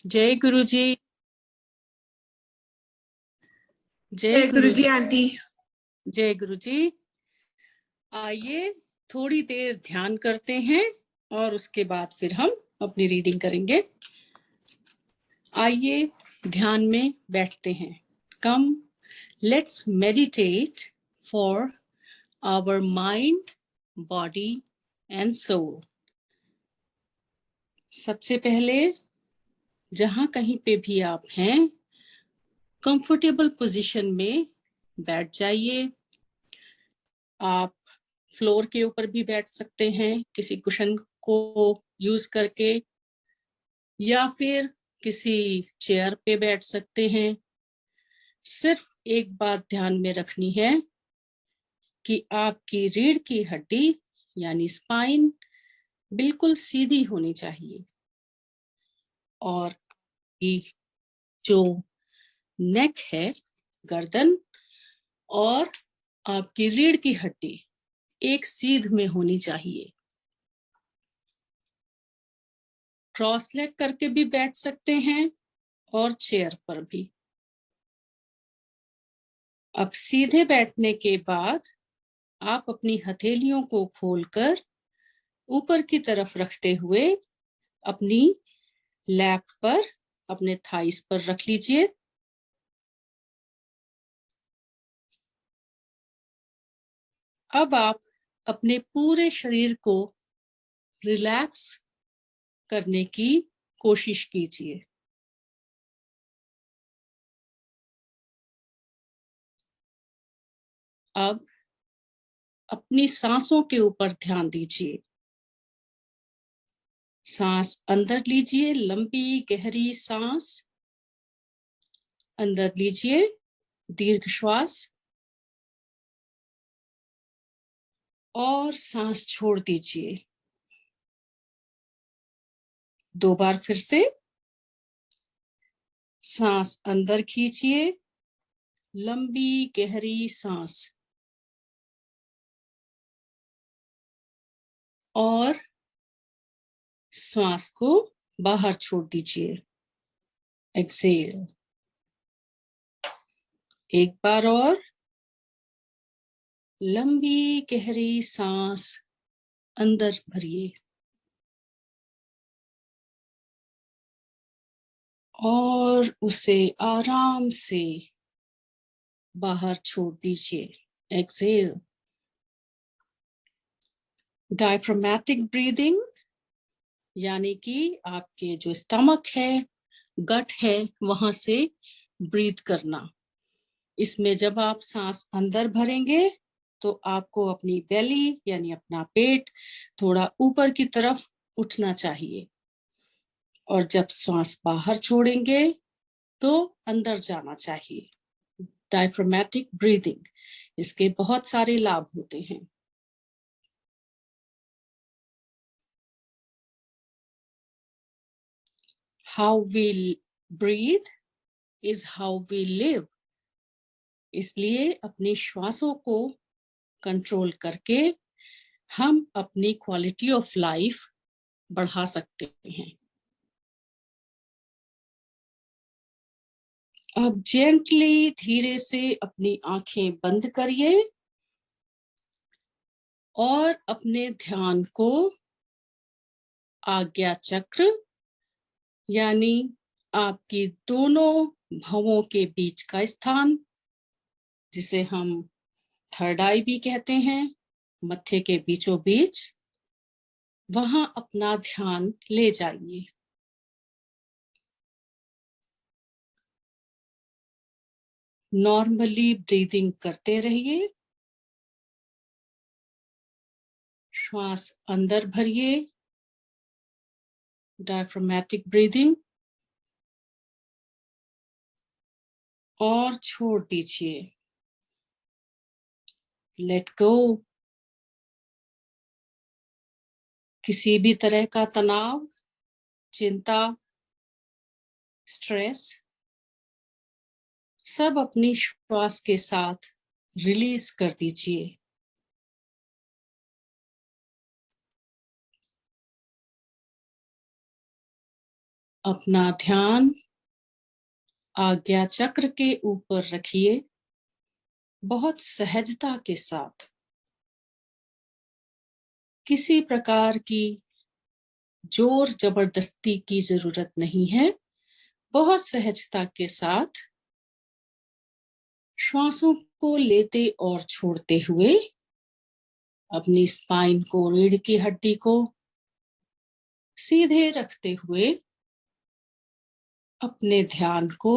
जय गुरु जी। जय जय गुरु गुरु जी। जी आंटी। जय गुरु जी। आइए थोड़ी देर ध्यान करते हैं और उसके बाद फिर हम अपनी रीडिंग करेंगे। आइए ध्यान में बैठते हैं। Come let's meditate for our mind, body and soul. सबसे पहले जहां कहीं पे भी आप हैं, कंफर्टेबल पोजीशन में बैठ जाइए। आप फ्लोर के ऊपर भी बैठ सकते हैं किसी कुशन को यूज करके, या फिर किसी चेयर पे बैठ सकते हैं। सिर्फ एक बात ध्यान में रखनी है कि आपकी रीढ़ की हड्डी यानी स्पाइन बिल्कुल सीधी होनी चाहिए, और ये जो नेक है, गर्दन और आपकी रीढ़ की हड्डी एक सीध में होनी चाहिए। क्रॉस लेग करके भी बैठ सकते हैं और चेयर पर भी। अब सीधे बैठने के बाद आप अपनी हथेलियों को खोलकर ऊपर की तरफ रखते हुए अपनी लैप पर, अपने थाइस पर रख लीजिए। अब आप अपने पूरे शरीर को रिलैक्स करने की कोशिश कीजिए। अब अपनी सांसों के ऊपर ध्यान दीजिए। सांस अंदर लीजिए, लंबी गहरी सांस अंदर लीजिए, दीर्घ श्वास, और सांस छोड़ दीजिए। 2 बार फिर से सांस अंदर खींचिए, लंबी गहरी सांस, और श्वास को बाहर छोड़ दीजिए। एक्सेल। एक बार और, लंबी गहरी सांस अंदर भरिए और उसे आराम से बाहर छोड़ दीजिए। एक्सेल। डायफ्रामेटिक ब्रीदिंग यानी कि आपके जो स्टमक है, गट है, वहां से ब्रीथ करना। इसमें जब आप सांस अंदर भरेंगे तो आपको अपनी बेली यानी अपना पेट थोड़ा ऊपर की तरफ उठना चाहिए, और जब सांस बाहर छोड़ेंगे तो अंदर जाना चाहिए। डायफ्रामेटिक ब्रीदिंग, इसके बहुत सारे लाभ होते हैं। How we breathe is how we live. इसलिए अपनी श्वासों को कंट्रोल करके हम अपनी क्वालिटी ऑफ लाइफ बढ़ा सकते हैं। अब जेंटली धीरे से अपनी आंखें बंद करिए और अपने ध्यान को आज्ञा चक्र यानी आपकी दोनों भवों के बीच का स्थान, जिसे हम थर्ड आई भी कहते हैं, मत्थे के बीचों बीच, वहां अपना ध्यान ले जाइए। नॉर्मली ब्रीदिंग करते रहिए। श्वास अंदर भरिए, डायफ्रामेटिक ब्रीदिंग, और छोड़ दीजिए। Let go. किसी भी तरह का तनाव, चिंता, स्ट्रेस सब अपनी श्वास के साथ रिलीज कर दीजिए। अपना ध्यान आज्ञा चक्र के ऊपर रखिए, बहुत सहजता के साथ। किसी प्रकार की जोर जबरदस्ती की जरूरत नहीं है। बहुत सहजता के साथ श्वासों को लेते और छोड़ते हुए अपनी स्पाइन को, रीढ़ की हड्डी को सीधे रखते हुए अपने ध्यान को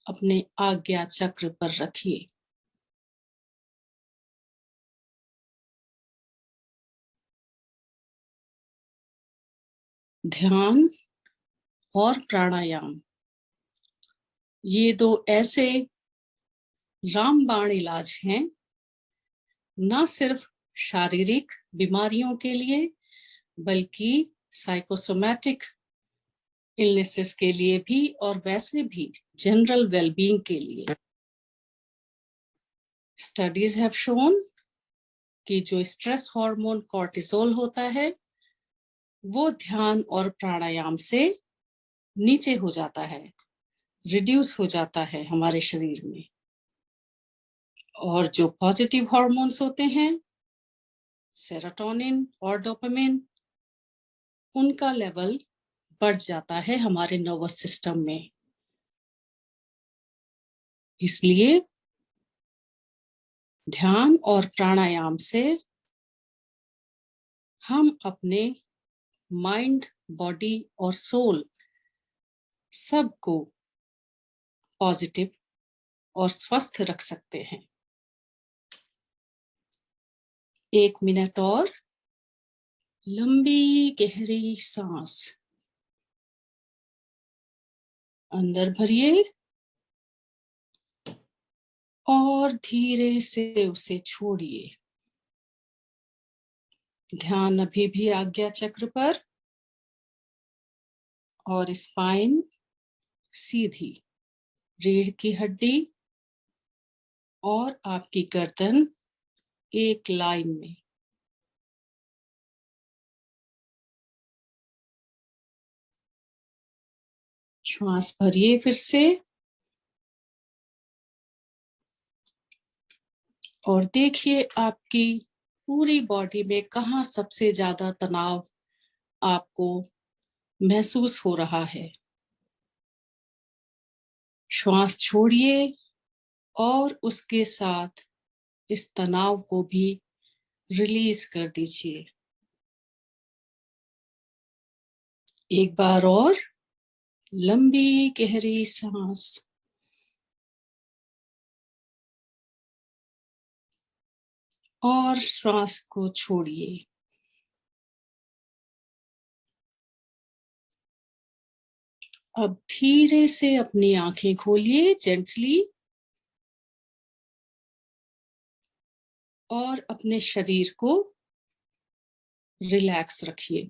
अपने आज्ञा चक्र पर रखिए। ध्यान और प्राणायाम, ये दो ऐसे रामबाण इलाज हैं, न सिर्फ शारीरिक बीमारियों के लिए बल्कि साइकोसोमैटिक इलनेसेस के लिए भी और वैसे भी जनरल वेलबींग के लिए। स्टडीज हैव शोन कि जो स्ट्रेस हार्मोन कॉर्टिसोल होता है वो ध्यान और प्राणायाम से नीचे हो जाता है, रिड्यूस हो जाता है हमारे शरीर में। और जो पॉजिटिव हार्मोन्स होते हैं, सेरोटोनिन और डोपामिन, उनका लेवल बढ़ जाता है हमारे नर्वस सिस्टम में। इसलिए ध्यान और प्राणायाम से हम अपने माइंड, बॉडी और सोल सबको पॉजिटिव और स्वस्थ रख सकते हैं। 1 मिनट और लंबी गहरी सांस अंदर भरिए और धीरे से उसे छोड़िए। ध्यान अभी भी आज्ञा चक्र पर और स्पाइन सीधी, रीढ़ की हड्डी और आपकी गर्दन एक लाइन में। श्वास भरिए फिर से और देखिए आपकी पूरी बॉडी में कहाँ सबसे ज्यादा तनाव आपको महसूस हो रहा है। श्वास छोड़िए और उसके साथ इस तनाव को भी रिलीज कर दीजिए। एक बार और लंबी गहरी सांस और श्वास को छोड़िए। अब धीरे से अपनी आंखें खोलिए, जेंटली, और अपने शरीर को रिलैक्स रखिए।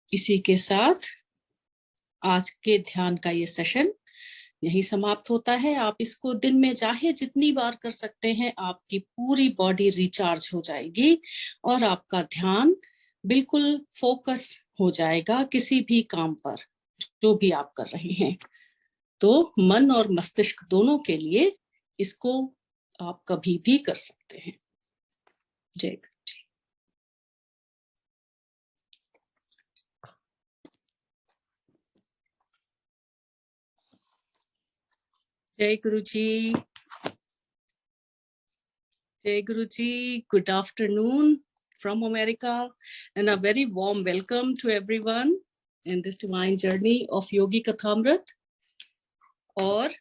इसी के साथ आज के ध्यान का ये सेशन यही समाप्त होता है। आप इसको दिन में चाहे जितनी बार कर सकते हैं, आपकी पूरी बॉडी रिचार्ज हो जाएगी और आपका ध्यान बिल्कुल फोकस हो जाएगा किसी भी काम पर जो भी आप कर रहे हैं। तो मन और मस्तिष्क दोनों के लिए इसको आप कभी भी कर सकते हैं। जय गुरु जी। जय गुरु जी। जय गुरु जी। Good afternoon from America and a very warm welcome to everyone in this divine journey of Yogi Kathamrit। और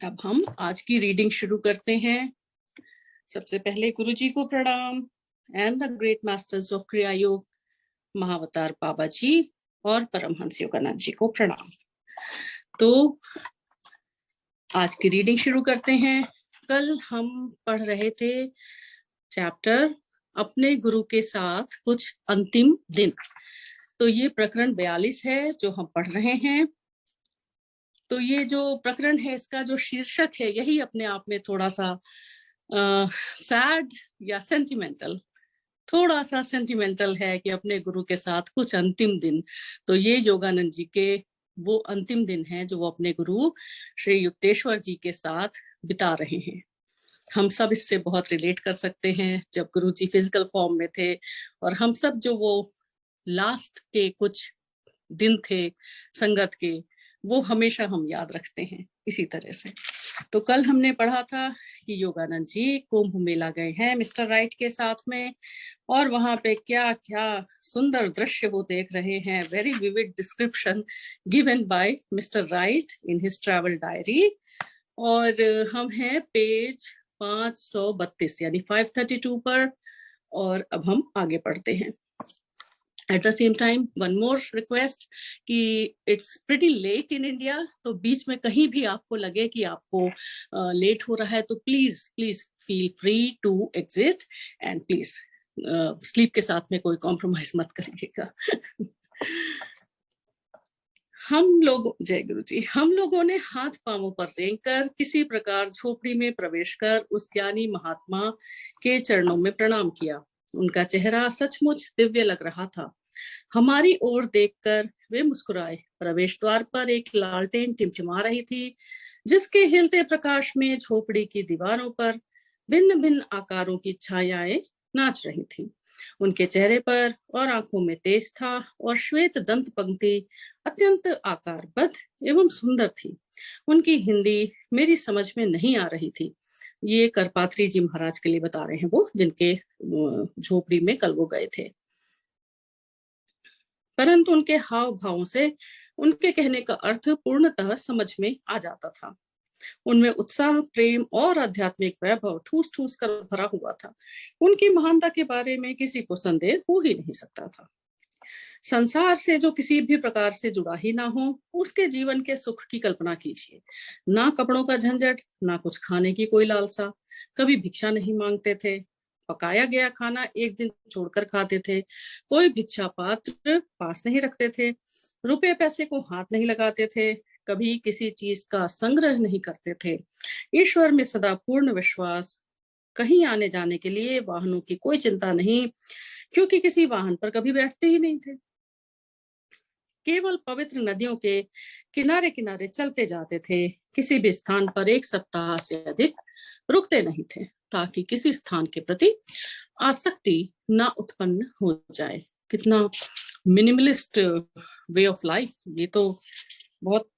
अब हम आज की रीडिंग शुरू करते हैं। सबसे पहले गुरु जी को प्रणाम and the great masters of क्रिया योग महावतार बाबा जी और परमहंस योगानंद जी को प्रणाम। तो आज की रीडिंग शुरू करते हैं। कल हम पढ़ रहे थे चैप्टर अपने गुरु के साथ कुछ अंतिम दिन। तो ये प्रकरण 42 है जो हम पढ़ रहे हैं। तो ये जो प्रकरण है, इसका जो शीर्षक है, यही अपने आप में थोड़ा सा सैड या सेंटिमेंटल, थोड़ा सा सेंटिमेंटल है कि अपने गुरु के साथ कुछ अंतिम दिन, तो ये योगानंद जी के वो अंतिम दिन हैं जो वो अपने गुरु श्री युक्तेश्वर जी के साथ बिता रहे हैं। हम सब इससे बहुत रिलेट कर सकते हैं। जब गुरु जी फिजिकल फॉर्म में थे और हम सब जो वो लास्ट के कुछ दिन थे संगत के, वो हमेशा हम याद रखते हैं इसी तरह से। तो कल हमने पढ़ा था कि योगानंद जी कुंभ मेला गए हैं मिस्टर राइट के साथ में, और वहां पे क्या क्या सुंदर दृश्य वो देख रहे हैं। Very vivid description given by mister right in his travel diary. और हम हैं पेज 532 यानी 532 पर, और अब हम आगे पढ़ते हैं। At the same time, one more request कि it's pretty late in India, तो बीच में कहीं भी आपको लगे कि आपको लेट हो रहा है तो please feel free to exit and please sleep के साथ में कोई कॉम्प्रोमाइज मत करिएगा। हम लोग, जय गुरु जी, हम लोगों ने हाथ पांवों पर रेंग कर किसी प्रकार झोपड़ी में प्रवेश कर उस ज्ञानी महात्मा के चरणों में प्रणाम किया। उनका चेहरा सचमुच दिव्य लग रहा था। हमारी ओर देखकर वे मुस्कुराए। प्रवेश द्वार पर एक लालटेन टिमटिमा रही थी, जिसके हिलते प्रकाश में झोपड़ी की दीवारों पर भिन्न भिन्न आकारों की छायाएं नाच रही थी। उनके चेहरे पर और आंखों में तेज था और श्वेत दंत पंक्ति अत्यंत आकारबद्ध एवं सुंदर थी। उनकी हिंदी मेरी समझ में नहीं आ रही थी। ये करपात्री जी महाराज के लिए बता रहे हैं, वो जिनके झोपड़ी में कल वो गए थे। परंतु उनके हाव भावों से उनके कहने का अर्थ पूर्णतः समझ में आ जाता था। उनमें उत्साह, प्रेम और आध्यात्मिक वैभव ठूस ठूस कर भरा हुआ था। उनकी महानता के बारे में किसी को संदेह हो ही नहीं सकता था। संसार से जो किसी भी प्रकार से जुड़ा ही ना हो, उसके जीवन के सुख की कल्पना कीजिए। ना कपड़ों का झंझट, ना कुछ खाने की कोई लालसा। कभी भिक्षा नहीं मांगते थे। पकाया गया खाना एक दिन छोड़कर खाते थे। कोई भिक्षा पात्र पास नहीं रखते थे। रुपए पैसे को हाथ नहीं लगाते थे। कभी किसी चीज का संग्रह नहीं करते थे। ईश्वर में सदा पूर्ण विश्वास। कहीं आने जाने के लिए वाहनों की कोई चिंता नहीं, क्योंकि किसी वाहन पर कभी बैठते ही नहीं थे। केवल पवित्र नदियों के किनारे किनारे चलते जाते थे। किसी भी स्थान पर एक सप्ताह से अधिक रुकते नहीं थे, ताकि किसी स्थान के प्रति आसक्ति ना उत्पन्न हो जाए। कितना मिनिमलिस्ट वे ऑफ लाइफ। ये तो बहुत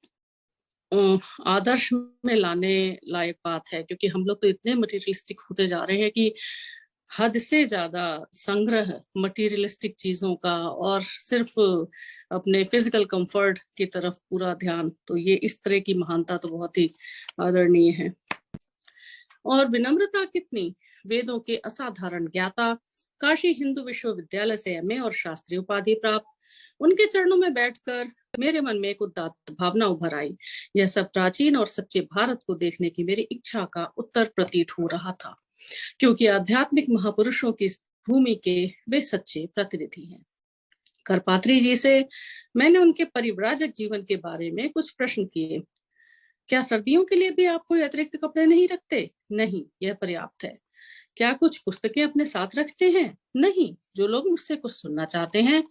आदर्श में लाने लायक बात है, क्योंकि हम लोग तो इतने मटेरियलिस्टिक होते जा रहे हैं कि हद से ज्यादा संग्रह मटेरियलिस्टिक चीजों का और सिर्फ अपने फिजिकल कंफर्ट की तरफ पूरा ध्यान। तो ये इस तरह की महानता तो बहुत ही आदरणीय है। और विनम्रता कितनी। वेदों के असाधारण ज्ञाता, काशी हिंदू विश्वविद्यालय से एमए और शास्त्री उपाधि प्राप्त। उनके चरणों में बैठकर मेरे मन में एक उदात्त भावना उभर आई। यह सब प्राचीन और सच्चे भारत को देखने की मेरी इच्छा का उत्तर प्रतीत हो रहा था, क्योंकि आध्यात्मिक महापुरुषों की भूमि के वे सच्चे प्रतिनिधि हैं। करपात्री जी से मैंने उनके परिव्राजक जीवन के बारे में कुछ प्रश्न किए। क्या सर्दियों के लिए भी आप कोई अतिरिक्त कपड़े नहीं रखते? नहीं, यह पर्याप्त है। क्या कुछ पुस्तकें अपने साथ रखते हैं? नहीं, जो लोग मुझसे कुछ सुनना चाहते हैं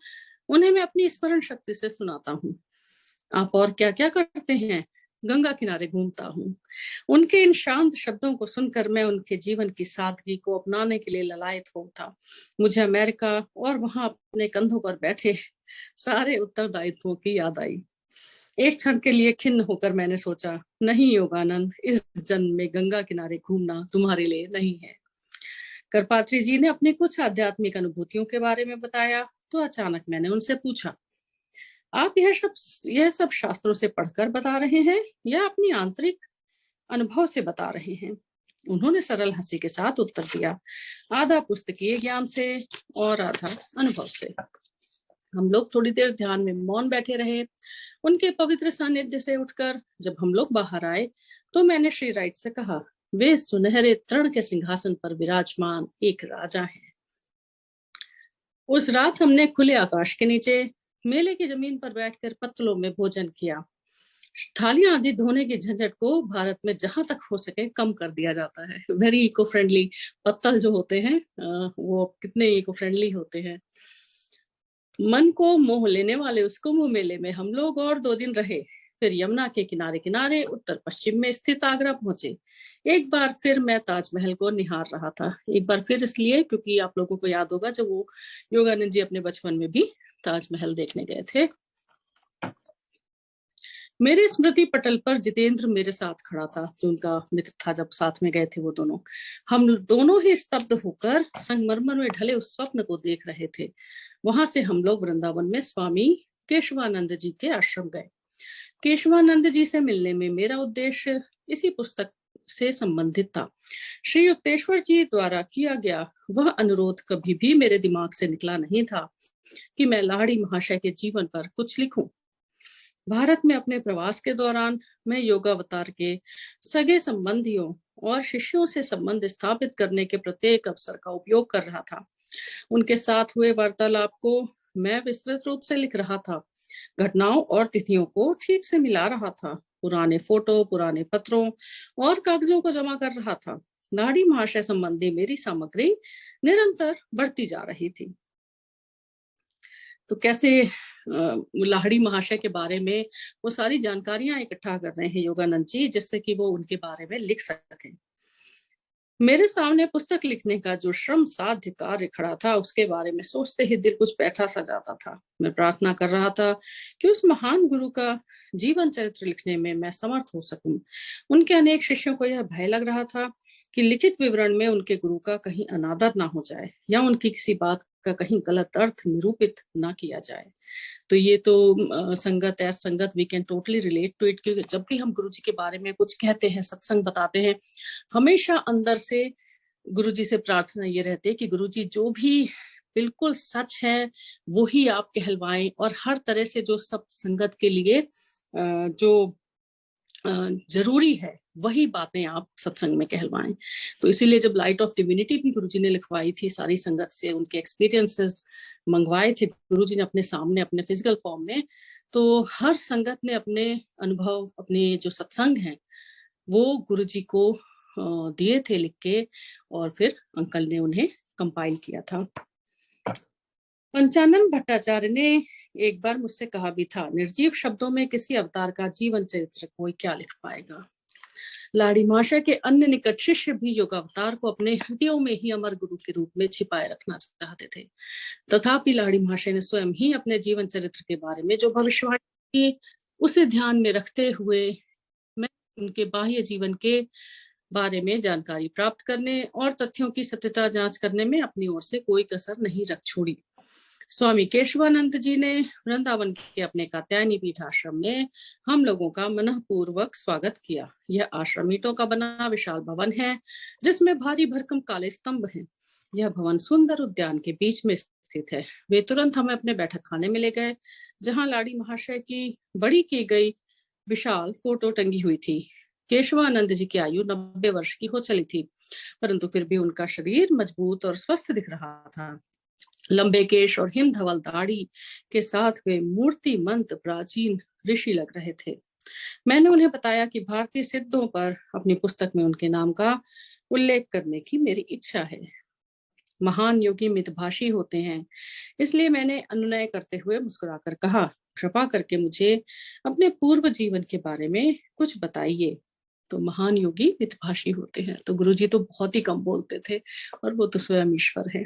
उन्हें मैं अपनी स्मरण शक्ति से सुनाता हूँ। आप और क्या क्या करते हैं? गंगा किनारे घूमता हूँ। उनके इन शांत शब्दों को सुनकर मैं उनके जीवन की सादगी को अपनाने के लिए ललायत हो उठा। मुझे अमेरिका और वहां अपने कंधों पर बैठे सारे उत्तरदायित्वों की याद आई। एक क्षण के लिए खिन्न होकर मैंने सोचा, नहीं योगानंद, इस जन्म में गंगा किनारे घूमना तुम्हारे लिए नहीं है। करपात्री जी ने अपनी कुछ आध्यात्मिक अनुभूतियों के बारे में बताया, तो अचानक मैंने उनसे पूछा, आप यह सब शास्त्रों से पढ़कर बता रहे हैं या अपनी आंतरिक अनुभव से बता रहे हैं? उन्होंने सरल हंसी के साथ उत्तर दिया, आधा पुस्तकीय ज्ञान से और आधा अनुभव से। हम लोग थोड़ी देर ध्यान में मौन बैठे रहे। उनके पवित्र सानिध्य से उठकर जब हम लोग बाहर आए तो मैंने श्री राइट से कहा, वे सुनहरे तृण के सिंहासन पर विराजमान एक राजा हैं। उस रात हमने खुले आकाश के नीचे मेले की जमीन पर बैठकर पत्तलों में भोजन किया। थालियां आदि धोने की झंझट को भारत में जहां तक हो सके कम कर दिया जाता है। वेरी इको फ्रेंडली पत्तल जो होते हैं वो कितने इको फ्रेंडली होते हैं। मन को मोह लेने वाले उस कुंभ मेले में हम लोग और 2 दिन रहे, फिर यमुना के किनारे किनारे उत्तर पश्चिम में स्थित आगरा पहुंचे। एक बार फिर मैं ताजमहल को निहार रहा था। एक बार फिर इसलिए क्योंकि आप लोगों को याद होगा जब वो योगानंद जी अपने बचपन में भी ताजमहल देखने गए थे। मेरे स्मृति पटल पर जितेंद्र मेरे साथ खड़ा था, जो उनका मित्र था जब साथ में गए थे वो दोनों। हम दोनों ही स्तब्ध होकर संगमरमर में ढले उस स्वप्न को देख रहे थे। वहां से हम लोग वृंदावन में स्वामी केशवानंद जी के आश्रम गए। केशवानंद जी से मिलने में मेरा उद्देश्य इसी पुस्तक से संबंधित था। श्री युक्तेश्वर जी द्वारा किया गया वह अनुरोध कभी भी मेरे दिमाग से निकला नहीं था कि मैं लाहिड़ी महाशय के जीवन पर कुछ लिखूं। भारत में अपने प्रवास के दौरान मैं योगावतार के सगे संबंधियों और शिष्यों से संबंध स्थापित करने के प्रत्येक अवसर का उपयोग कर रहा था। उनके साथ हुए वार्तालाप को मैं विस्तृत रूप से लिख रहा था, घटनाओं और तिथियों को ठीक से मिला रहा था, पुराने फोटो, पुराने पत्रों और कागजों को जमा कर रहा था। लाहिड़ी महाशय संबंधी मेरी सामग्री निरंतर बढ़ती जा रही थी। तो कैसे लाहिड़ी महाशय के बारे में वो सारी जानकारियां इकट्ठा कर रहे हैं योगानंद जी, जिससे कि वो उनके बारे में लिख सकें। मेरे सामने पुस्तक लिखने का जो श्रम साध्य कार्य खड़ा था, उसके बारे में सोचते ही दिल कुछ बैठा सा जाता था। मैं प्रार्थना कर रहा था कि उस महान गुरु का जीवन चरित्र लिखने में मैं समर्थ हो सकूं। उनके अनेक शिष्यों को यह भय लग रहा था कि लिखित विवरण में उनके गुरु का कहीं अनादर ना हो जाए या उनकी किसी बात का कहीं गलत अर्थ निरूपित ना किया जाए। तो ये तो संगत है, संगत we can totally relate to it, क्योंकि जब भी हम गुरु जी के बारे में कुछ कहते हैं, सत्संग बताते हैं, हमेशा अंदर से गुरु जी से प्रार्थना ये रहती है कि गुरु जी जो भी बिल्कुल सच है वो ही आप कहलवाएं, और हर तरह से जो सब संगत के लिए जो जरूरी है वही बातें आप सत्संग में कहलवाएं। तो इसीलिए जब लाइट ऑफ डिविनिटी भी गुरुजी ने लिखवाई थी, सारी संगत से उनके एक्सपीरियंसेस मंगवाए थे गुरुजी ने अपने सामने अपने फिजिकल फॉर्म में, तो हर संगत ने अपने अनुभव, अपने जो सत्संग हैं वो गुरुजी को दिए थे लिख के, और फिर अंकल ने उन्हें कंपाइल किया था। पंचानन भट्टाचार्य ने एक बार मुझसे कहा भी था, निर्जीव शब्दों में किसी अवतार का जीवन चरित्र कोई क्या लिख पाएगा। लाहिड़ी महाशय के अन्य निकट शिष्य भी योगावतार को अपने हृदयों में ही अमर गुरु के रूप में छिपाए रखना चाहते थे। तथापि लाहिड़ी महाशय ने स्वयं ही अपने जीवन चरित्र के बारे में जो भविष्यवाणी की, उसे ध्यान में रखते हुए मैं उनके बाह्य जीवन के बारे में जानकारी प्राप्त करने और तथ्यों की सत्यता जांच करने में अपनी ओर से कोई कसर नहीं रख छोड़ी। स्वामी केशवानंद जी ने वृंदावन के अपने कात्यायनी पीठ आश्रम में हम लोगों का मनपूर्वक स्वागत किया। यह आश्रम ईंटों का बना विशाल भवन है, जिसमें भारी भरकम काले स्तंभ हैं। यह भवन सुंदर उद्यान के बीच में स्थित है। वे तुरंत हमें अपने बैठक खाने में ले गए, जहां लाहिड़ी महाशय की बड़ी की गई विशाल फोटो टंगी हुई थी। केशवानंद जी की आयु 90 वर्ष की हो चली थी, परंतु फिर भी उनका शरीर मजबूत और स्वस्थ दिख रहा था। लंबे केश और हिम धवल दाढ़ी के साथ वे मूर्तिमंत प्राचीन ऋषि लग रहे थे। मैंने उन्हें बताया कि भारतीय सिद्धों पर अपनी पुस्तक में उनके नाम का उल्लेख करने की मेरी इच्छा है। महान योगी मितभाषी होते हैं, इसलिए मैंने अनुनय करते हुए मुस्कुराकर कहा, कृपा करके मुझे अपने पूर्व जीवन के बारे में कुछ बताइए। तो महान योगी मितभाषी होते हैं, तो गुरुजी तो बहुत ही कम बोलते थे, और वो तो स्वयं ईश्वर है।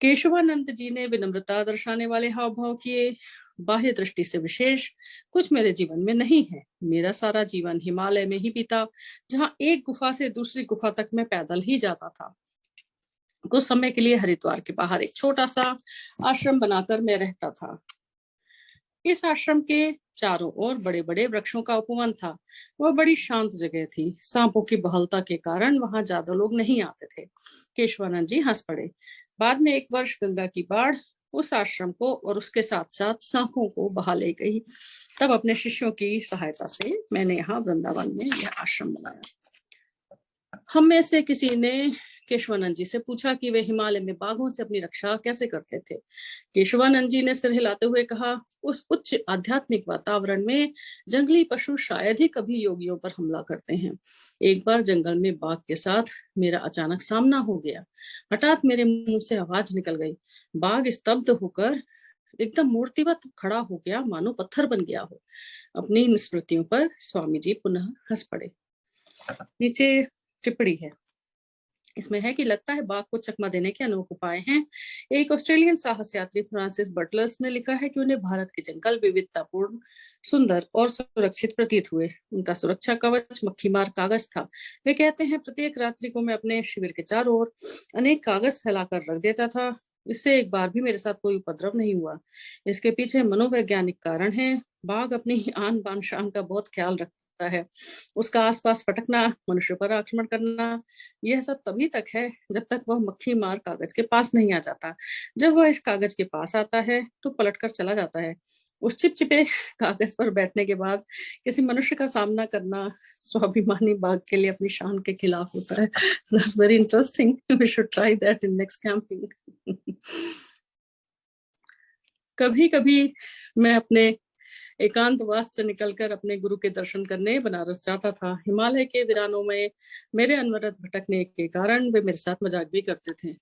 केशवानंद जी ने विनम्रता दर्शाने वाले हाव भाव किए। बाह्य दृष्टि से विशेष कुछ मेरे जीवन में नहीं है। मेरा सारा जीवन हिमालय में ही बीता, जहां एक गुफा से दूसरी गुफा तक मैं पैदल ही जाता था। कुछ समय के लिए हरिद्वार के बाहर एक छोटा सा आश्रम बनाकर मैं रहता था। इस आश्रम के चारों ओर बड़े बड़े वृक्षों का उपवन था। वह बड़ी शांत जगह थी। सांपों की बहलता के कारण वहां ज्यादा लोग नहीं आते थे। केशवानंद जी हंस पड़े। बाद में एक वर्ष गंगा की बाढ़ उस आश्रम को और उसके साथ साथ सांपों को बहा ले गई। तब अपने शिष्यों की सहायता से मैंने यहाँ वृंदावन में यह आश्रम बनाया। हम में से किसी ने केशवानंद जी से पूछा कि वे हिमालय में बाघों से अपनी रक्षा कैसे करते थे। केशवानंद जी ने सिर हिलाते हुए कहा, उस उच्च आध्यात्मिक वातावरण में जंगली पशु शायद ही कभी योगियों पर हमला करते हैं। एक बार जंगल में बाघ के साथ मेरा अचानक सामना हो गया। हठात मेरे मुंह से आवाज निकल गई। बाघ स्तब्ध होकर एकदम मूर्तिवत खड़ा हो गया, मानो पत्थर बन गया हो। अपनी इन स्मृतियों पर स्वामी जी पुनः हंस पड़े। नीचे टिप्पणी है, इसमें है कि लगता है बाघ को चकमा देने के अनोखे उपाय हैं। एक ऑस्ट्रेलियन साहस यात्री फ्रांसिस बटलर्स ने लिखा है कि उन्हें भारत के जंगल विविधतापूर्ण, सुंदर और सुरक्षित प्रतीत हुए। उनका सुरक्षा कवच मक्खीमार कागज था। वे कहते हैं, प्रत्येक रात्रि को मैं अपने शिविर के चारों ओर अनेक कागज फैलाकर रख देता था। इससे एक बार भी मेरे साथ कोई उपद्रव नहीं हुआ। इसके पीछे मनोवैज्ञानिक कारण है। बाघ अपनी आन बान शान का बहुत ख्याल रखता है। उसका आसपास भटकना, मनुष्य पर आक्रमण करना, यह सब तभी तक है जब तक वह मक्खी मार कागज के पास नहीं आ जाता। जब वह इस कागज के पास आता है तो पलटकर चला जाता है। उस चिपचिपे कागज पर बैठने के बाद किसी मनुष्य का सामना करना स्वाभिमानी बाघ के लिए अपनी शान के खिलाफ होता है। That's very interesting. We should try that in next camping. कभी कभी मैं अपने एकांतवास से निकलकर अपने गुरु के दर्शन करने बनारस जाता था। हिमालय के वीरानों में मेरे अनवरत भटकने के कारण वे मेरे साथ मजाक भी करते थे।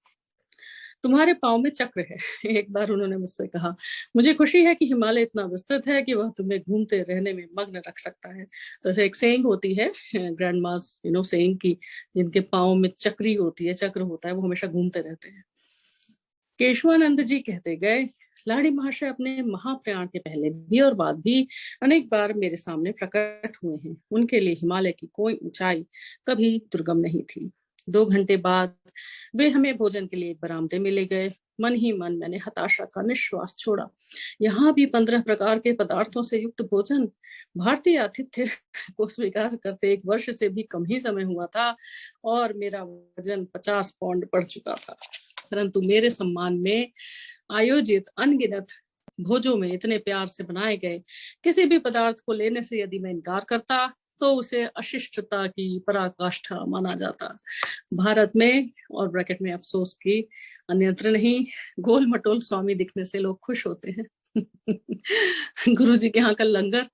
तुम्हारे पाँव में चक्र है, एक बार उन्होंने मुझसे कहा। मुझे खुशी है कि हिमालय इतना विस्तृत है कि वह तुम्हें घूमते रहने में मग्न रख सकता है। तो एक सेइंग होती है, ग्रैंड मास सेइंग की, जिनके पाँव में चक्री होती है, चक्र होता है, वो हमेशा घूमते रहते हैं। केशवानंद जी कहते गए, लाड़ी महाशय अपने महाप्रयाण के पहले भी और बाद भी अनेक बार मेरे सामने प्रकट हुए हैं। उनके लिए हिमालय की कोई ऊंचाई कभी दुर्गम नहीं थी। 2 घंटे बाद वे हमें भोजन के लिए एक बरामदे में ले गए। मन ही मन मैंने हताशा का निश्वास छोड़ा। यहाँ भी 15 प्रकार के पदार्थों से युक्त भोजन। भारतीय आतिथ्य को स्वीकार करते 1 वर्ष से भी कम ही समय हुआ था और मेरा वजन 50 पाउंड बढ़ चुका था। परंतु मेरे सम्मान में आयोजित अनगिनत भोजों में इतने प्यार से बनाए गए किसी भी पदार्थ को लेने से यदि मैं इनकार करता तो उसे अशिष्टता की पराकाष्ठा माना जाता। भारत में, और ब्रैकेट में अफसोस की अन्यत्र नहीं, गोल मटोल स्वामी दिखने से लोग खुश होते हैं। गुरुजी के यहाँ का लंगर,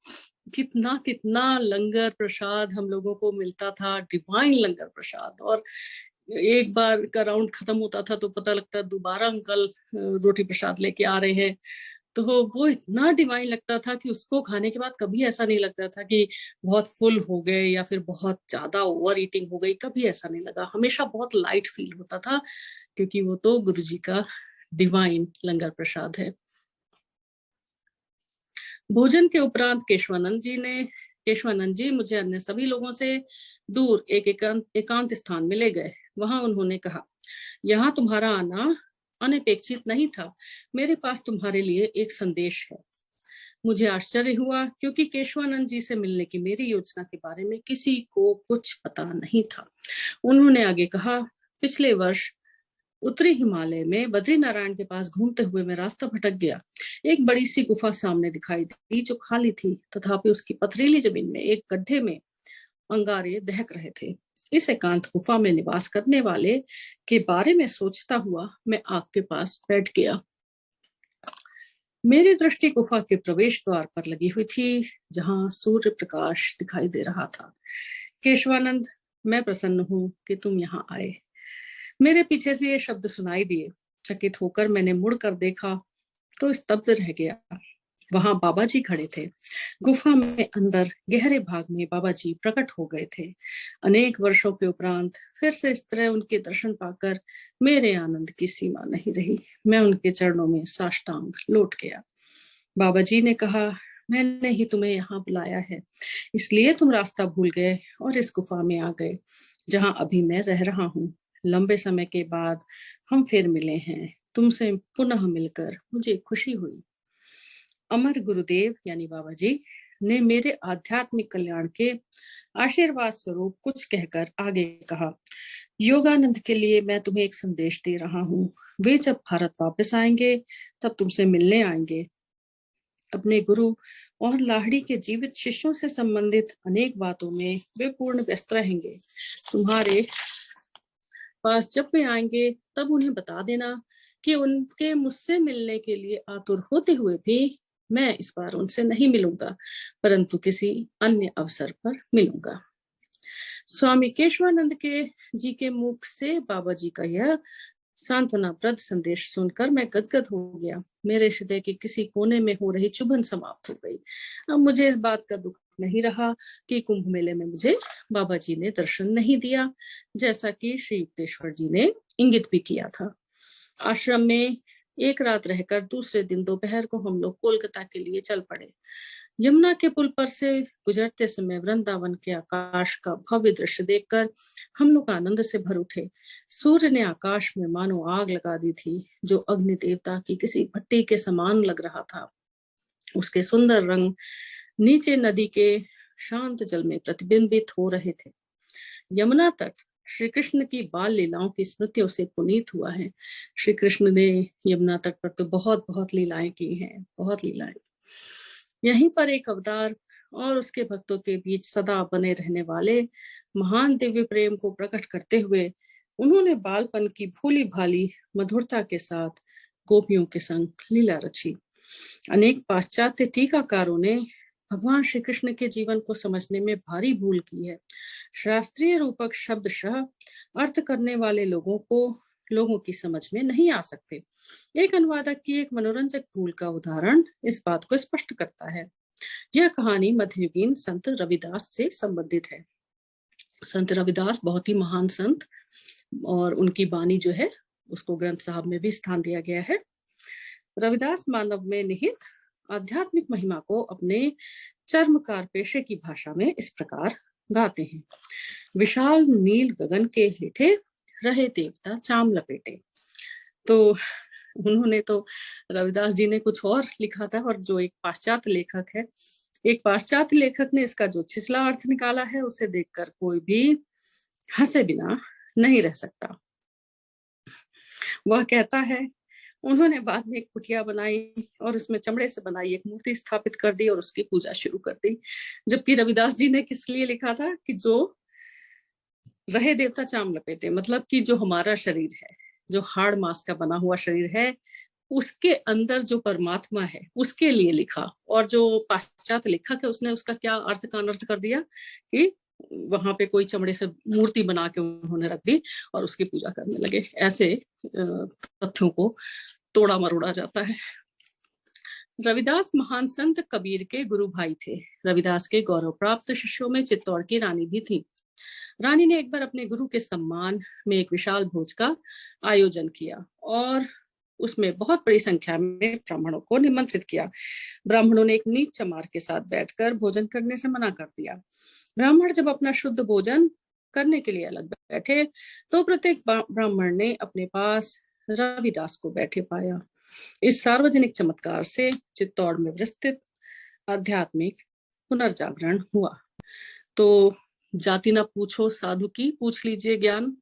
कितना कितना लंगर प्रसाद हम लोगों को मिलता था, डिवाइन लंगर प्रसाद। और एक बार का राउंड खत्म होता था तो पता लगता दोबारा अंकल रोटी प्रसाद लेके आ रहे हैं। तो वो इतना डिवाइन लगता था कि उसको खाने के बाद कभी ऐसा नहीं लगता था कि बहुत फुल हो गए या फिर बहुत ज्यादा ओवर ईटिंग हो गई। कभी ऐसा नहीं लगा, हमेशा बहुत लाइट फील होता था, क्योंकि वो तो गुरुजी का डिवाइन लंगर प्रसाद है। भोजन के उपरांत केशवानंद जी मुझे अन्य सभी लोगों से दूर एक एकांत स्थान में ले गए। वहां उन्होंने कहा, यहाँ तुम्हारा आना अनपेक्षित नहीं था। मेरे पास तुम्हारे लिए एक संदेश है। मुझे आश्चर्य हुआ, क्योंकि केशवानंद जी से मिलने की मेरी योजना के बारे में किसी को कुछ पता नहीं था। उन्होंने आगे कहा, पिछले वर्ष उत्तरी हिमालय में बद्रीनारायण के पास घूमते हुए मैं रास्ता भटक गया। एक बड़ी सी गुफा सामने दिखाई दी जो खाली थी, तथापि उसकी पथरीली जमीन में एक गड्ढे में अंगारे दहक रहे थे। इस एकांत गुफा में निवास करने वाले के बारे में सोचता हुआ मैं आग के पास बैठ गया। मेरी दृष्टि गुफा के प्रवेश द्वार पर लगी हुई थी, जहां सूर्य प्रकाश दिखाई दे रहा था। केशवानंद, मैं प्रसन्न हूं कि तुम यहाँ आए। मेरे पीछे से ये शब्द सुनाई दिए। चकित होकर मैंने मुड़कर देखा तो स्तब्ध रह गया। वहां बाबा जी खड़े थे। गुफा में अंदर गहरे भाग में बाबा जी प्रकट हो गए थे। अनेक वर्षों के उपरांत फिर से इस तरह उनके दर्शन पाकर मेरे आनंद की सीमा नहीं रही। मैं उनके चरणों में साष्टांग लौट गया। बाबा जी ने कहा, मैंने ही तुम्हें यहाँ बुलाया है, इसलिए तुम रास्ता भूल गए और इस गुफा में आ गए जहां अभी मैं रह रहा हूँ। लंबे समय के बाद हम फिर मिले हैं। तुमसे पुनः मिलकर मुझे खुशी हुई। अमर गुरुदेव यानी बाबा जी ने मेरे आध्यात्मिक कल्याण के आशीर्वाद स्वरूप कुछ कहकर आगे कहा, योगानंद के लिए मैं तुम्हें एक संदेश दे रहा हूँ। वे जब भारत वापस आएंगे तब तुमसे मिलने आएंगे। अपने गुरु और लाहड़ी के जीवित शिष्यों से संबंधित अनेक बातों में वे पूर्ण व्यस्त रहेंगे। तुम्हारे पास जब वे आएंगे तब उन्हें बता देना कि उनके मुझसे मिलने के लिए आतुर होते हुए भी मैं इस बार उनसे नहीं मिलूंगा, परंतु किसी अन्य अवसर पर मिलूंगा। स्वामी केशवानंद के जी के मुख से बाबा जी का यह सांत्वनाप्रद संदेश सुनकर मैं गदगद हो गया। मेरे हृदय के किसी कोने में हो रही चुभन समाप्त हो गई। अब मुझे इस बात का दुख नहीं रहा कि कुंभ मेले में मुझे बाबा जी ने दर्शन नहीं दिया, जैसा कि श्री युक्तेश्वर जी ने इंगित भी किया था। आश्रम में एक रात रहकर दूसरे दिन दोपहर को हम लोग कोलकाता के लिए चल पड़े। यमुना के पुल पर से गुजरते समय वृंदावन के आकाश का भव्य दृश्य देखकर हम लोग आनंद से भर उठे। सूर्य ने आकाश में मानो आग लगा दी थी, जो अग्नि देवता की किसी भट्टी के समान लग रहा था। उसके सुंदर रंग नीचे नदी के शांत जल में प्रतिबिंबित हो रहे थे। यमुना तट श्री कृष्ण की बाल लीलाओं की स्मृतियों से पुनीत हुआ है। श्री कृष्ण ने यमुना तट पर तो बहुत बहुत लीलाएं की हैं, बहुत लीलाएं। यहीं पर एक अवतार और उसके भक्तों के बीच सदा बने रहने वाले महान दिव्य प्रेम को प्रकट करते हुए उन्होंने बालपन की भोली भाली मधुरता के साथ गोपियों के संग लीला रची। अनेक पाश्चात्य टीकाकारों ने भगवान श्री कृष्ण के जीवन को समझने में भारी भूल की है। शास्त्रीय रूपक शब्दशः अर्थ करने वाले लोगों की समझ में नहीं आ सकते। एक अनुवादक की एक मनोरंजक भूल का उदाहरण इस बात को स्पष्ट करता है। यह कहानी मध्ययुगीन संत रविदास से संबंधित है। संत रविदास बहुत ही महान संत, और उनकी वाणी जो है उसको ग्रंथ साहब में भी स्थान दिया गया है। रविदास मानव में निहित आध्यात्मिक महिमा को अपने चर्मकार पेशे की भाषा में इस प्रकार गाते हैं। विशाल नील गगन के हेठे रहे देवता चाम लपेटे। तो उन्होंने तो रविदास जी ने कुछ और लिखा था, और जो एक पाश्चात्य लेखक ने इसका जो छिछला अर्थ निकाला है उसे देखकर कोई भी हंसे बिना नहीं रह सकता। वह कहता है, उन्होंने बाद में एक कुटिया बनाई और उसमें चमड़े से बनाई एक मूर्ति स्थापित कर दी और उसकी पूजा शुरू कर दी। जबकि रविदास जी ने किस लिए लिखा था कि जो रहे देवता चाम लपेटे, मतलब कि जो हमारा शरीर है, जो हाड़ मांस का बना हुआ शरीर है, उसके अंदर जो परमात्मा है उसके लिए लिखा। और जो पाश्चात्य लेखक है उसने उसका क्या अर्थ का अनर्थ कर दिया कि वहां पे कोई चमड़े से मूर्ति बना के उन्होंने रख दी और उसकी पूजा करने लगे। ऐसे तथ्यों को तोड़ा मरोड़ा जाता है। रविदास महान संत कबीर के गुरु भाई थे। रविदास के गौरव प्राप्त शिष्यों में चित्तौड़ की रानी भी थी। रानी ने एक बार अपने गुरु के सम्मान में एक विशाल भोज का आयोजन किया और उसमें बहुत बड़ी संख्या में ब्राह्मणों को निमंत्रित किया। ब्राह्मणों ने एक नीच चमार के साथ बैठकर भोजन करने से मना कर दिया। ब्राह्मण जब अपना शुद्ध भोजन करने के लिए अलग बैठे तो प्रत्येक ब्राह्मण ने अपने पास रविदास को बैठे पाया। इस सार्वजनिक चमत्कार से चित्तौड़ में विस्तृत आध्यात्मिक पुनर्जागरण हुआ। तो जाति ना पूछो साधु की, पूछ लीजिए ज्ञान।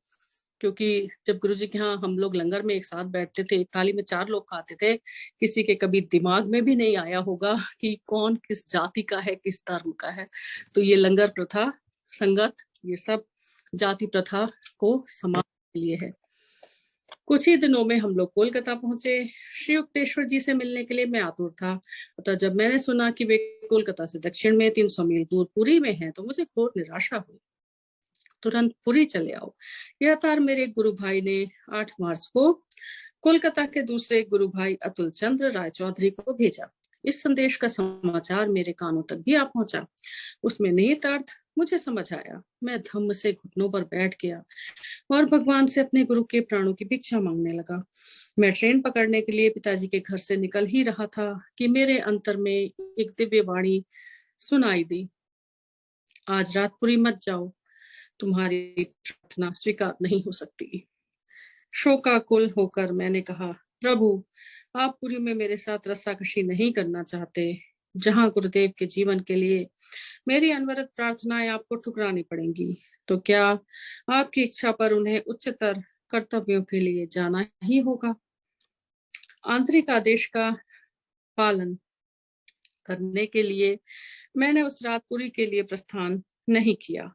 क्योंकि जब गुरुजी के यहाँ हम लोग लंगर में एक साथ बैठते थे, एक थाली में 4 लोग खाते थे, किसी के कभी दिमाग में भी नहीं आया होगा कि कौन किस जाति का है, किस धर्म का है। तो ये लंगर प्रथा, संगत, ये सब जाति प्रथा को समाप्त के लिए है। कुछ ही दिनों में हम लोग कोलकाता पहुंचे। श्री युक्तेश्वर जी से मिलने के लिए मैं आतुर था। अतः जब मैंने सुना कि वे कोलकाता से दक्षिण में 300 मील दूर पुरी में हैं, तो मुझे घोर निराशा हुई। तुरंत पुरी चले आओ, यह तार मेरे गुरु भाई ने 8 मार्च को कोलकाता के दूसरे गुरु भाई अतुल चंद्र राय चौधरी को भेजा। इस संदेश का समाचार मेरे कानों तक भी आ पहुंचा। उसमें निहित अर्थ मुझे समझ आया। मैं धम्म से घुटनों पर बैठ गया और भगवान से अपने गुरु के प्राणों की भिक्षा मांगने लगा। मैं ट्रेन पकड़ने के लिए पिताजी के घर से निकल ही रहा था कि मेरे अंतर में एक दिव्य वाणी सुनाई दी, आज रात पुरी मत जाओ, तुम्हारी प्रार्थना स्वीकार नहीं हो सकती। शोकाकुल होकर मैंने कहा, प्रभु, आप पुरी में मेरे साथ रस्साकशी नहीं करना चाहते, जहां गुरुदेव के जीवन के लिए मेरी अनवरत प्रार्थनाएं आपको ठुकरानी पड़ेंगी, तो क्या आपकी इच्छा पर उन्हें उच्चतर कर्तव्यों के लिए जाना ही होगा। आंतरिक आदेश का पालन करने के लिए मैंने उस रात पुरी के लिए प्रस्थान नहीं किया।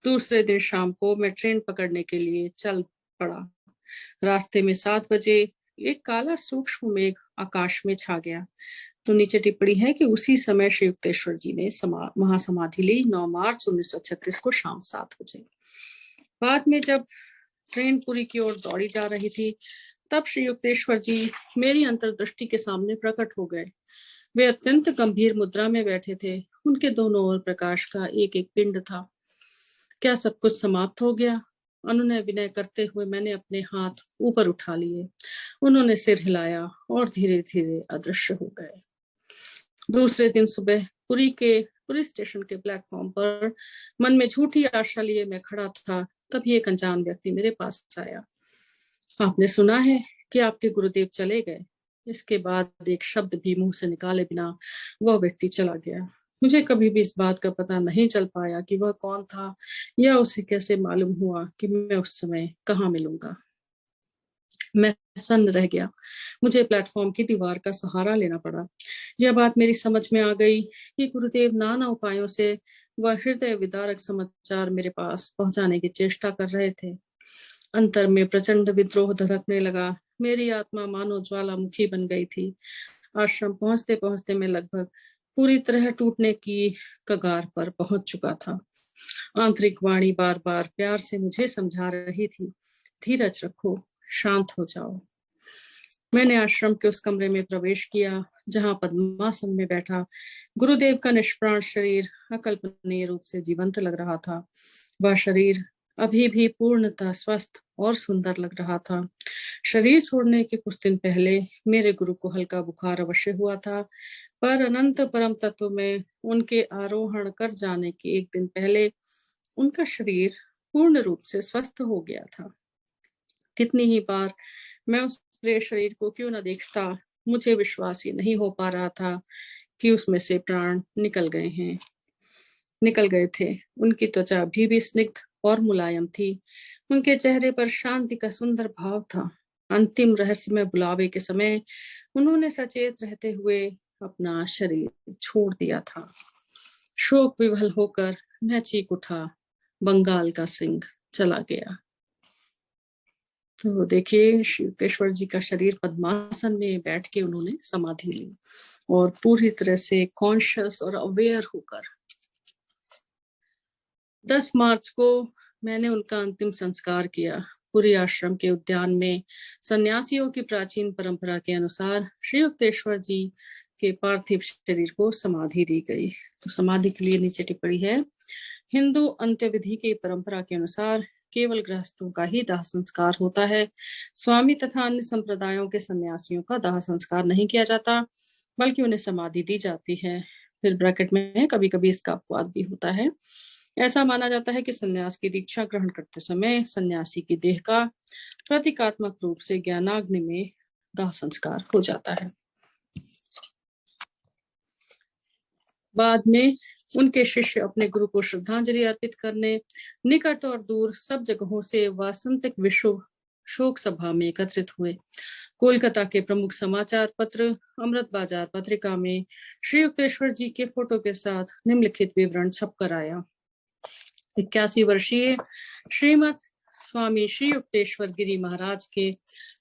दूसरे दिन शाम को मैं ट्रेन पकड़ने के लिए चल पड़ा। रास्ते में 7 बजे एक काला सूक्ष्म मेघ आकाश में छा गया। तो नीचे टिप्पणी है कि उसी समय श्री युक्तेश्वर जी ने महासमाधि ली, 9 मार्च 1936 को शाम 7 बजे। बाद में जब ट्रेन पुरी की ओर दौड़ी जा रही थी, तब श्री युक्तेश्वर जी मेरी अंतर्दृष्टि के सामने प्रकट हो गए। वे अत्यंत गंभीर मुद्रा में बैठे थे। उनके दोनों ओर प्रकाश का एक एक पिंड था। क्या सब कुछ समाप्त हो गया? अनुनय विनय करते हुए मैंने अपने हाथ ऊपर उठा लिए। उन्होंने सिर हिलाया और धीरे धीरे अदृश्य हो गए। दूसरे दिन सुबह पुरी स्टेशन के प्लेटफॉर्म पर मन में झूठी आशा लिए मैं खड़ा था, तभी एक अनजान व्यक्ति मेरे पास आया। आपने सुना है कि आपके गुरुदेव चले गए? इसके बाद एक शब्द भी मुंह से निकाले बिना वह व्यक्ति चला गया। मुझे कभी भी इस बात का पता नहीं चल पाया कि वह कौन था या उसे कैसे मालूम हुआ कि मैं उस समय कहाँ मिलूंगा। मैं सन्न रह गया। मुझे प्लेटफॉर्म की दीवार का सहारा लेना पड़ा। यह बात मेरी समझ में आ गई कि गुरुदेव नाना उपायों से वह हृदय विदारक समाचार मेरे पास पहुंचाने की चेष्टा कर रहे थे। अंतर में प्रचंड विद्रोह धधकने लगा। मेरी आत्मा मानो ज्वालामुखी बन गई थी। आश्रम पहुंचते पहुंचते मैं लगभग पूरी तरह टूटने की कगार पर पहुंच चुका था। आंतरिक वाणी बार बार प्यार से मुझे समझा रही थी, धीरज रखो, शांत हो जाओ। मैंने आश्रम के उस कमरे में प्रवेश किया जहां पद्मासन में बैठा गुरुदेव का निष्प्राण शरीर अकल्पनीय रूप से जीवंत लग रहा था। वह शरीर अभी भी पूर्णतः स्वस्थ और सुंदर लग रहा था। शरीर छोड़ने के कुछ दिन पहले मेरे गुरु को हल्का बुखार अवश्य हुआ था, पर अनंत परम तत्व में उनके आरोहण कर जाने के एक दिन पहले उनका शरीर पूर्ण रूप से स्वस्थ हो गया था। कितनी ही बार मैं उस प्रिय शरीर को क्यों न देखता, मुझे विश्वास ही नहीं हो पा रहा था कि उसमें से प्राण निकल गए थे। उनकी त्वचा अभी भी स्निग्ध और मुलायम थी। उनके चेहरे पर शांति का सुंदर भाव था। अंतिम रहस्यमय बुलावे के समय उन्होंने सचेत रहते हुए अपना शरीर छोड़ दिया था। शोक विवल होकर मैं चीख उठा, बंगाल का सिंह चला गया। तो देखिए, युक्तेश्वर जी का शरीर पद्मासन में बैठ के उन्होंने समाधि ली और पूरी तरह से कॉन्शियस और अवेयर होकर 10 मार्च को मैंने उनका अंतिम संस्कार किया। पुरी आश्रम के उद्यान में सन्यासियों की प्राचीन परंपरा के अनुसार श्री युक्तेश्वर जी के पार्थिव शरीर को समाधि दी गई। तो समाधि के लिए नीचे टिप्पणी है, हिंदू अंत्यविधि की परंपरा के अनुसार केवल गृहस्थों का ही दाह संस्कार होता है। स्वामी तथा अन्य संप्रदायों के सन्यासियों का दाह संस्कार नहीं किया जाता, बल्कि उन्हें समाधि दी जाती है। फिर ब्रैकेट में कभी कभी इसका अपवाद भी होता है। ऐसा माना जाता है कि सन्यास की दीक्षा ग्रहण करते समय सन्यासी की देह का प्रतीकात्मक रूप से ज्ञानाग्नि में दाह संस्कार हो जाता है। बाद में उनके शिष्य अपने गुरु को श्रद्धांजलि अर्पित करने निकट और दूर सब जगहों से वासंतिक विश्व शोक सभा में एकत्रित हुए। कोलकाता के प्रमुख समाचार पत्र अमृत बाजार पत्रिका में श्री युक्तेश्वर जी के फोटो के साथ निम्नलिखित विवरण छपकर आया। 81 वर्षीय श्रीमद स्वामी श्री युक्तेश्वर गिरी महाराज के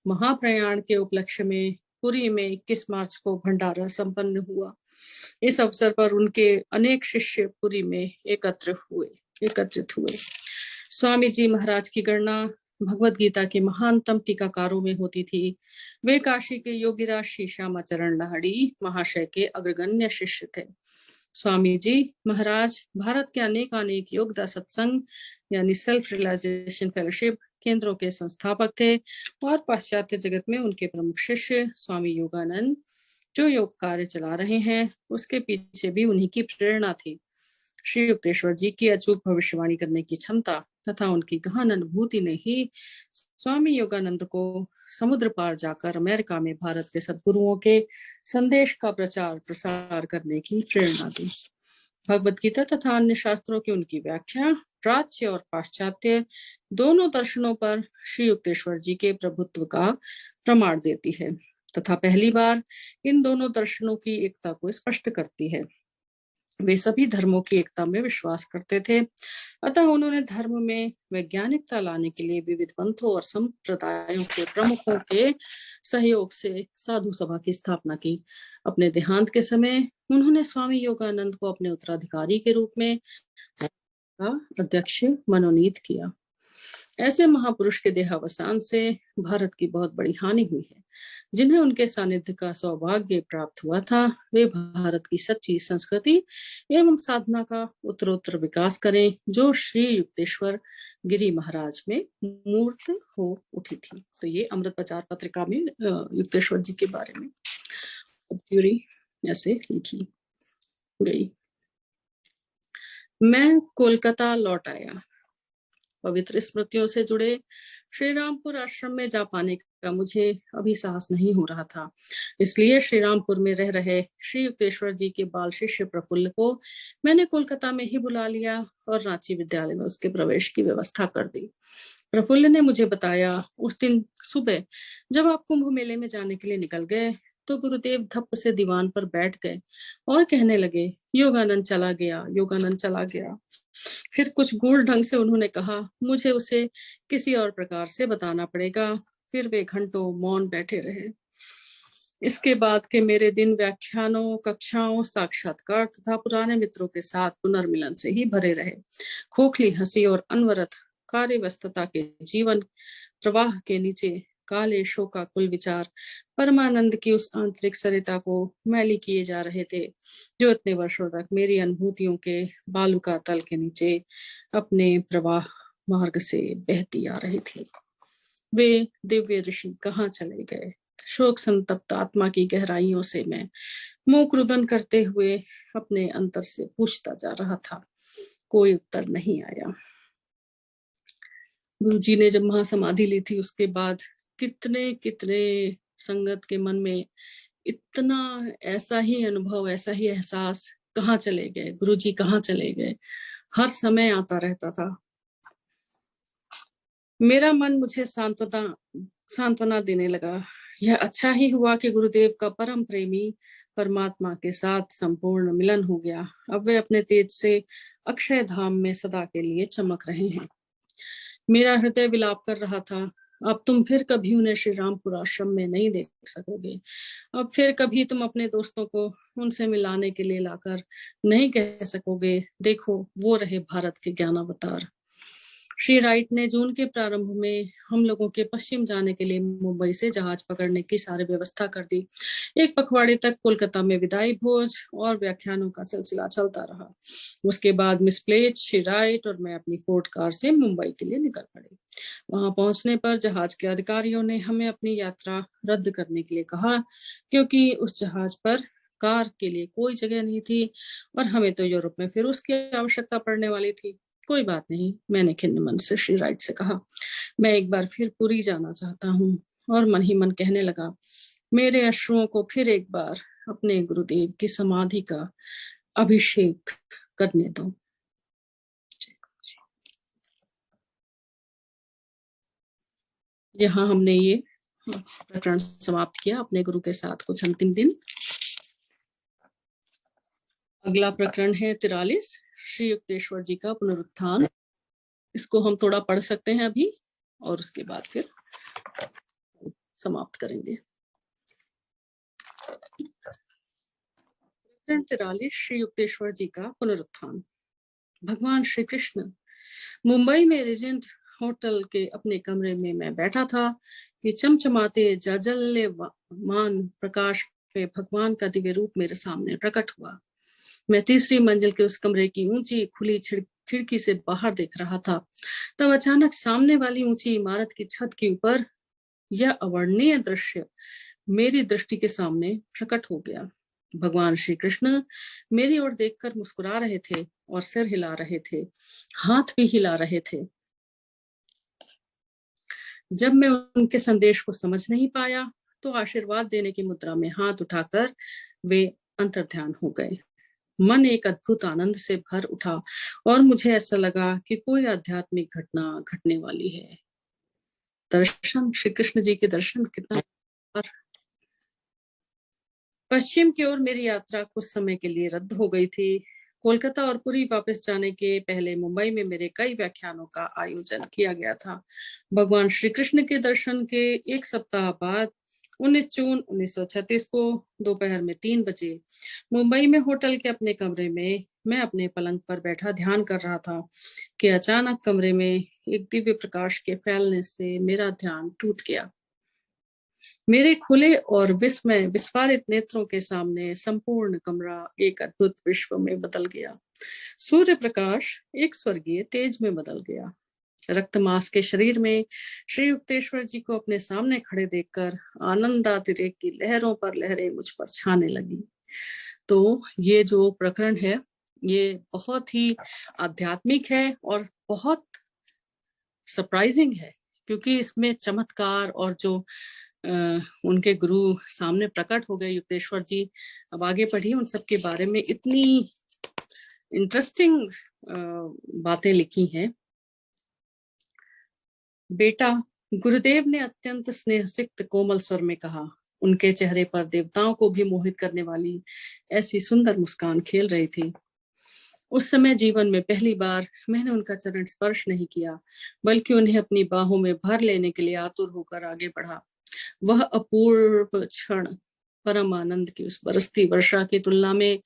महाप्रयाण के उपलक्ष्य में पुरी में 21 मार्च को भंडारा संपन्न हुआ। इस अवसर पर उनके अनेक शिष्य पुरी में एकत्रित हुए। स्वामी जी महाराज की गणना भगवत गीता के महानतम टीकाकारों में होती थी। वे काशी के योगीराज श्री श्यामाचरण लाहिड़ी महाशय के अग्रगण्य शिष्य थे। स्वामी जी महाराज भारत के अनेक योगदा सत्संग यानी सेल्फ रियलाइजेशन फेलोशिप केंद्रों के संस्थापक थे और पाश्चात्य जगत में उनके प्रमुख शिष्य स्वामी योगानंद जो योग कार्य चला रहे हैं, उसके पीछे भी उन्हीं की प्रेरणा थी। श्री युक्तेश्वर जी की अचूक भविष्यवाणी करने की क्षमता तथा उनकी गहन अनुभूति ने ही स्वामी योगानंद को समुद्र पार जाकर अमेरिका में भारत के सद्गुरुओं के संदेश का प्रचार प्रसार करने की प्रेरणा दी। भगवत गीता तथा अन्य शास्त्रों की उनकी व्याख्या प्राच्य और पाश्चात्य दोनों दर्शनों पर श्री युक्तेश्वर जी के प्रभुत्व का प्रमाण देती है तथा पहली बार इन दोनों दर्शनों की एकता को स्पष्ट करती है। वे सभी धर्मों की एकता में विश्वास करते थे। अतः उन्होंने धर्म में वैज्ञानिकता लाने के लिए विविध पंथों और संप्रदायों के प्रमुखों के सहयोग से साधु सभा की स्थापना की। अपने देहांत के समय उन्होंने स्वामी योगानंद को अपने उत्तराधिकारी के रूप में का अध्यक्ष मनोनीत किया। ऐसे महापुरुष के देहावसान से भारत की बहुत बड़ी हानि हुई है। जिन्हें उनके सानिध्य का सौभाग्य प्राप्त हुआ था, वे भारत की सच्ची संस्कृति एवं साधना का उत्तरोत्तर विकास करें, जो श्री युक्तेश्वर गिरी महाराज में मूर्त हो उठी थी। तो ये अमृत प्रचार पत्रिका में युक्तेश्वर जी के बारे में ऐसे लिखी गई। मैं कोलकाता लौट आया। पवित्र स्मृतियों से जुड़े श्री रामपुर आश्रम में जा पाने का मुझे अभी साहस नहीं हो रहा था। इसलिए श्री रामपुर में रह रहे श्री युक्तेश्वर जी के बाल शिष्य प्रफुल्ल को मैंने कोलकाता में ही बुला लिया और रांची विद्यालय में उसके प्रवेश की व्यवस्था कर दी। प्रफुल्ल ने मुझे बताया, उस दिन सुबह जब आप कुंभ मेले में जाने के लिए निकल गए तो गुरुदेव धप्प से दीवान पर बैठ गए और कहने लगे, योगानंद चला गया, योगानंद चला गया। फिर कुछ गूढ़ ढंग से उन्होंने कहा, मुझे उसे किसी और प्रकार से बताना पड़ेगा। फिर वे घंटों मौन बैठे रहे। इसके बाद के मेरे दिन व्याख्यानों, कक्षाओं, साक्षात्कार तथा पुराने मित्रों के साथ पुनर्मिलन से ही भरे रहे। खोखली हंसी और अनवरत कार्य व्यस्तता के जीवन प्रवाह के नीचे काले शोकाकुल विचार परमानंद की उस आंतरिक सरिता को मैली किए जा रहे थे, जो इतने वर्षों तक मेरी अनुभूतियों के बालुका तल के नीचे अपने प्रवाह मार्ग से बहती आ रही थी। वे दिव्य ऋषि कहाँ चले गए? शोक संतप्त आत्मा की गहराइयों से मैं मुख रुदन करते हुए अपने अंतर से पूछता जा रहा था। कोई उत्तर नहीं आया। गुरु जी ने जब महासमाधि ली थी, उसके बाद कितने कितने संगत के मन में इतना ऐसा ही अनुभव, ऐसा ही एहसास, कहाँ चले गए गुरु जी, कहाँ चले गए, हर समय आता रहता था। मेरा मन मुझे सांत्वना देने लगा। यह अच्छा ही हुआ कि गुरुदेव का परम प्रेमी परमात्मा के साथ संपूर्ण मिलन हो गया। अब वे अपने तेज से अक्षय धाम में सदा के लिए चमक रहे हैं। मेरा हृदय विलाप कर रहा था, अब तुम फिर कभी उन्हें श्री रामपुर आश्रम में नहीं देख सकोगे। अब फिर कभी तुम अपने दोस्तों को उनसे मिलाने के लिए लाकर नहीं कह सकोगे, देखो वो रहे भारत के ज्ञानावतार। श्री राइट ने जून के प्रारंभ में हम लोगों के पश्चिम जाने के लिए मुंबई से जहाज पकड़ने की सारी व्यवस्था कर दी। एक पखवाड़े तक कोलकाता में विदाई भोज और व्याख्यानों का सिलसिला चलता रहा। उसके बाद मिस प्लेट, श्री राइट और मैं अपनी फोर्ड कार से मुंबई के लिए निकल पड़े। वहां पहुंचने पर जहाज के अधिकारियों ने हमें अपनी यात्रा रद्द करने के लिए कहा, क्योंकि उस जहाज पर कार के लिए कोई जगह नहीं थी और हमें तो यूरोप में फिर उसकी आवश्यकता पड़ने वाली थी। कोई बात नहीं, मैंने खिन्न मन से श्री राइट से कहा, मैं एक बार फिर पुरी जाना चाहता हूँ। और मन ही मन कहने लगा, मेरे अश्रुओं को फिर एक बार अपने गुरुदेव की समाधि का अभिषेक करने दो। यहाँ हमने ये प्रकरण समाप्त किया अपने गुरु के साथ कुछ अंतिम दिन। अगला प्रकरण है 43, श्री युक्तेश्वर जी का पुनरुत्थान। इसको हम थोड़ा पढ़ सकते हैं अभी और उसके बाद फिर समाप्त करेंगे। प्रकरण 43, श्री युक्तेश्वर जी का पुनरुत्थान। भगवान श्री कृष्ण। मुंबई में रेजेंट होटल के अपने कमरे में मैं बैठा था कि चमचमाते जाजल्यमान प्रकाश में भगवान का दिव्य रूप मेरे सामने प्रकट हुआ। मैं तीसरी मंजिल के उस कमरे की ऊंची खुली खिड़की से बाहर देख रहा था। तब अचानक सामने वाली ऊंची इमारत की छत के ऊपर यह अवर्णनीय दृश्य मेरी दृष्टि के सामने प्रकट हो गया। भगवान श्री कृष्ण मेरी ओर देखकर मुस्कुरा रहे थे और सिर हिला रहे थे, हाथ भी हिला रहे थे। जब मैं उनके संदेश को समझ नहीं पाया तो आशीर्वाद देने की मुद्रा में हाथ उठाकर वे अंतर्ध्यान हो गए। मन एक अद्भुत आनंद से भर उठा और मुझे ऐसा लगा कि कोई आध्यात्मिक घटना घटने वाली है। दर्शन, श्री कृष्ण जी के दर्शन कितना। पश्चिम की ओर मेरी यात्रा कुछ समय के लिए रद्द हो गई थी। कोलकाता और पुरी वापस जाने के पहले मुंबई में मेरे कई व्याख्यानों का आयोजन किया गया था। भगवान श्री कृष्ण के दर्शन के एक सप्ताह बाद 19 जून 1936 को दोपहर में 3 बजे मुंबई में होटल के अपने कमरे में मैं अपने पलंग पर बैठा ध्यान कर रहा था कि अचानक कमरे में एक दिव्य प्रकाश के फैलने से मेरा ध्यान टूट गया। मेरे खुले और विस्मय विस्फारित नेत्रों के सामने संपूर्ण कमरा एक अद्भुत विश्व में बदल गया। सूर्य प्रकाश एक स्वर्गीय तेज में बदल गया। रक्त मांस के शरीर में श्री युक्तेश्वर जी को अपने सामने खड़े देखकर आनंदातिरेक की लहरों पर लहरें मुझ पर छाने लगी। तो ये जो प्रकरण है ये बहुत ही आध्यात्मिक है और बहुत सरप्राइजिंग है, क्योंकि इसमें चमत्कार और जो उनके गुरु सामने प्रकट हो गए युक्तेश्वर जी। अब आगे पढ़िए, उन सब के बारे में इतनी इंटरेस्टिंग बातें लिखी हैं। बेटा, गुरुदेव ने अत्यंत स्नेहसिक्त कोमल स्वर में कहा। उनके चेहरे पर देवताओं को भी मोहित करने वाली ऐसी सुंदर मुस्कान खेल रही थी। उस समय जीवन में पहली बार मैंने उनका चरण स्पर्श नहीं किया, बल्कि उन्हें अपनी बाहों में भर लेने के लिए आतुर होकर आगे बढ़ा। वह अपूर्व क्षण परम आनंद की उस बरसती वर्षा की तुलना में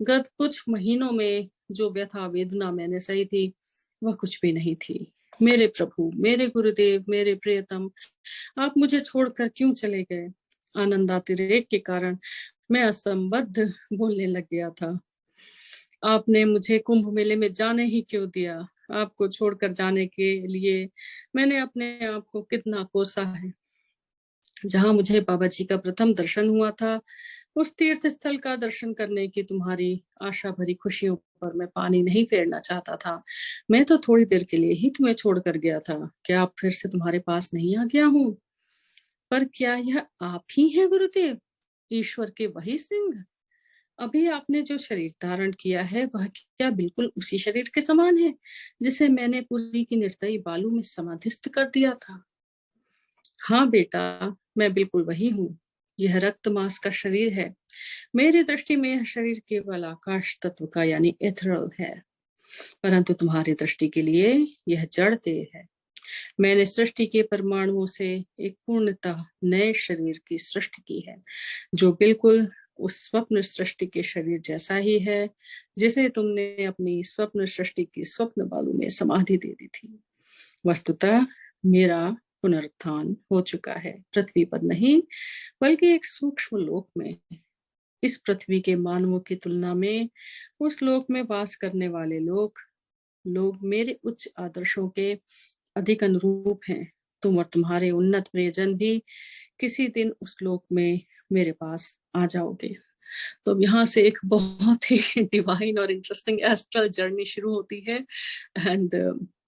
गत कुछ महीनों में जो व्यथा वेदना मैंने सही थी वह कुछ भी नहीं थी। मेरे प्रभु, मेरे गुरुदेव, मेरे प्रियतम, आप मुझे छोड़कर क्यों चले गए? आनंदातिरेक के कारण मैं असंबद्ध बोलने लग गया था। आपने मुझे कुंभ मेले में जाने ही क्यों दिया? आपको छोड़कर जाने के लिए मैंने अपने आप को कितना कोसा है। जहां मुझे बाबा जी का प्रथम दर्शन हुआ था, उस तीर्थ स्थल का दर्शन करने की तुम्हारी आशा भरी खुशियों पर मैं पानी नहीं फेरना चाहता था। मैं तो थोड़ी देर के लिए ही तुम्हें छोड़कर गया था। क्या आप फिर से तुम्हारे पास नहीं आ गया हूँ? पर क्या यह आप ही हैं गुरुदेव, ईश्वर के वही सिंह? अभी आपने जो शरीर धारण किया है वह क्या बिल्कुल उसी शरीर के समान है जिसे मैंने पुरी की निर्दयी बालू में समाधिस्थ कर दिया था? हाँ बेटा, मैं बिल्कुल वही हूँ। यह रक्त मांस का शरीर है। मेरी दृष्टि में यह शरीर केवल आकाश तत्व का यानी एथरल है, परंतु तुम्हारी दृष्टि के लिए यह जड़ देह है। मैंने सृष्टि के परमाणुओं से एक पूर्णतः नए शरीर की सृष्टि की है, जो बिल्कुल उस स्वप्न सृष्टि के शरीर जैसा ही है जिसे तुमने अपनी स्वप्न सृष्टि की स्वप्न बालू में समाधि दे दी थी। वस्तुतः मेरा पुनरुत्थान हो चुका है, पृथ्वी पर नहीं बल्कि एक सूक्ष्म लोक में। इस पृथ्वी के मानवों की तुलना में उस लोक में वास करने वाले लोग मेरे उच्च आदर्शों के अधिक अनुरूप हैं। तुम और तुम्हारे उन्नत प्रियजन भी किसी दिन उस लोक में मेरे पास आ जाओगे। तो यहाँ से एक बहुत ही डिवाइन और इंटरेस्टिंग एस्ट्रल जर्नी शुरू होती है एंड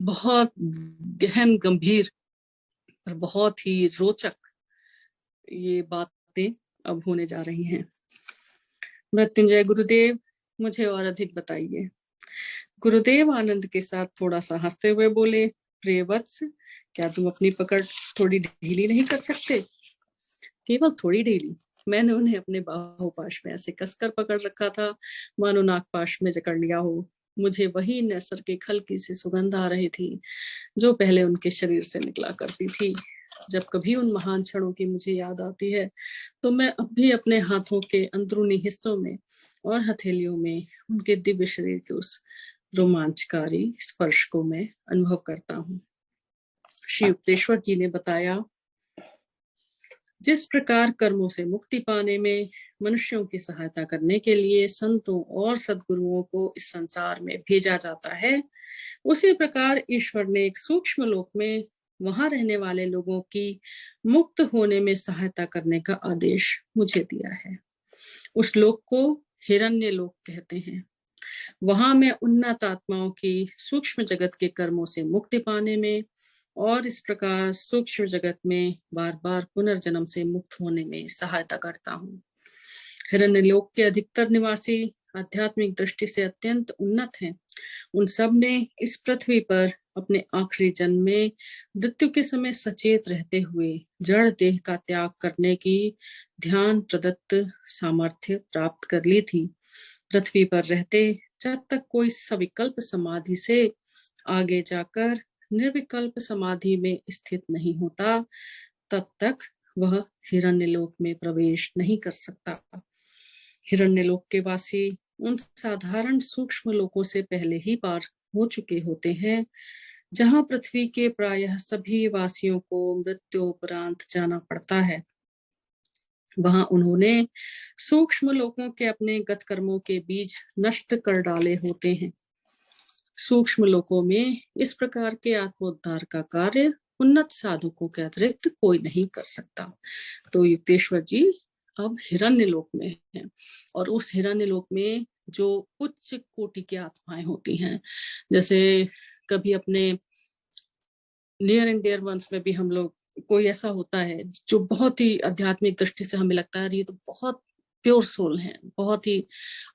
बहुत गहन गंभीर और बहुत ही रोचक ये बातें अब होने जा रही हैं। मृत्युंजय गुरुदेव, मुझे और अधिक बताइए। गुरुदेव आनंद के साथ थोड़ा सा हंसते हुए बोले, प्रिय वत्स, क्या तुम अपनी पकड़ थोड़ी ढीली नहीं कर सकते? केवल थोड़ी ढीली? मैंने उन्हें अपने बाहुपाश में ऐसे कसकर पकड़ रखा था मानो नागपाश में जकड़ लिया हो। मुझे वही नैसर्गिक हल्की सी सुगंध आ रही थी जो पहले उनके शरीर से निकला करती थी। जब कभी उन महान क्षणों की मुझे याद आती है तो मैं अब भी अपने हाथों के अंदरूनी हिस्सों में और हथेलियों में उनके दिव्य शरीर के उस रोमांचकारी स्पर्श को मैं अनुभव करता हूँ। श्री युक्तेश्वर जी ने बताया, जिस प्रकार कर्मों से मुक्ति पाने में मनुष्यों की सहायता करने के लिए संतों और सद्गुरुओं को इस संसार में भेजा जाता है, उसी प्रकार ईश्वर ने एक सूक्ष्म लोक में वहां रहने वाले लोगों की मुक्त होने में सहायता करने का आदेश मुझे दिया है। उस लोक को हिरण्य लोक कहते हैं। वहां मैं उन्नत आत्माओं की सूक्ष्म जगत के कर्मों से मुक्ति पाने में और इस प्रकार सूक्ष्म जगत में बार बार पुनर्जन्म से मुक्त होने में सहायता करता हूँ। हिरण्यलोक के अधिकतर निवासी आध्यात्मिक दृष्टि से अत्यंत उन्नत हैं। उन सब ने इस पृथ्वी पर अपने आखिरी जन्म में मृत्यु के समय सचेत रहते हुए जड़ देह का त्याग करने की ध्यान प्रदत्त सामर्थ्य प्राप्त कर ली थी। पृथ्वी पर रहते जब तक कोई सविकल्प समाधि से आगे जाकर निर्विकल्प समाधि में स्थित नहीं होता, तब तक वह हिरण्यलोक में प्रवेश नहीं कर सकता। हिरण्यलोक के वासी उन साधारण सूक्ष्म लोकों से पहले ही पार हो चुके होते हैं, जहां पृथ्वी के प्रायः सभी वासियों को मृत्यु उपरांत जाना पड़ता है। वहां उन्होंने सूक्ष्म लोकों के अपने गत कर्मों के बीज नष्ट कर डाले होते हैं। सूक्ष्म लोकों में इस प्रकार के आत्मोद्धार का कार्य उन्नत साधकों के अतिरिक्त कोई नहीं कर सकता। तो युक्तेश्वर जी अब हिरण्यलोक में है, और उस हिरण्यलोक में जो उच्च कोटि की आत्माएं होती हैं, जैसे कभी अपने नियर एंड डियर वंस में भी हम लोग, कोई ऐसा होता है जो बहुत ही आध्यात्मिक दृष्टि से हमें लगता है ये तो बहुत प्योर सोल है, बहुत ही,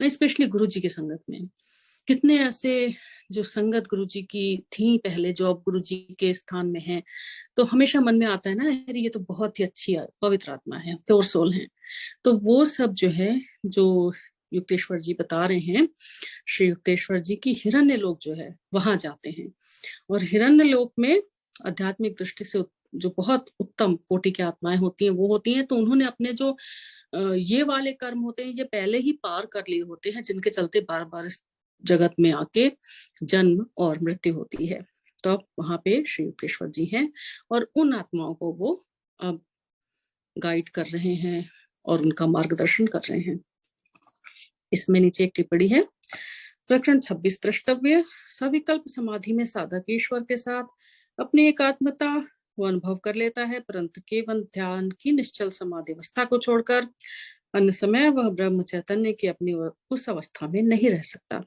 स्पेशली गुरु जी की संगत में कितने ऐसे जो संगत गुरु जी की थी पहले, जो अब गुरु जी के स्थान में है, तो हमेशा मन में आता है ना, ये तो बहुत ही अच्छी पवित्र आत्मा है, प्योर सोल है। तो वो सब जो है, जो युक्तेश्वर जी बता रहे हैं, श्री युक्तेश्वर जी की हिरण्य लोक जो है वहां जाते हैं, और हिरण्य लोक में आध्यात्मिक दृष्टि से जो बहुत उत्तम कोटि की आत्माएं होती हैं वो होती हैं। तो उन्होंने अपने जो ये वाले कर्म होते हैं, ये पहले ही पार कर लिए होते हैं, जिनके चलते बार बार इस जगत में आके जन्म और मृत्यु होती है। तो अब वहां पे श्री युक्तेश्वर जी हैं, और उन आत्माओं को वो अब गाइड कर रहे हैं और उनका मार्गदर्शन कर रहे हैं। इसमें नीचे एक टिप्पणी है, प्रकरण 26 द्रष्टव्य। सविकल्प समाधि में साधक ईश्वर के साथ अपनी एकात्मता वो अनुभव कर लेता है, परंतु केवल ध्यान की निश्चल समाधि अवस्था को छोड़कर अन्य समय वह ब्रह्म चैतन्य की अपनी उस अवस्था में नहीं रह सकता।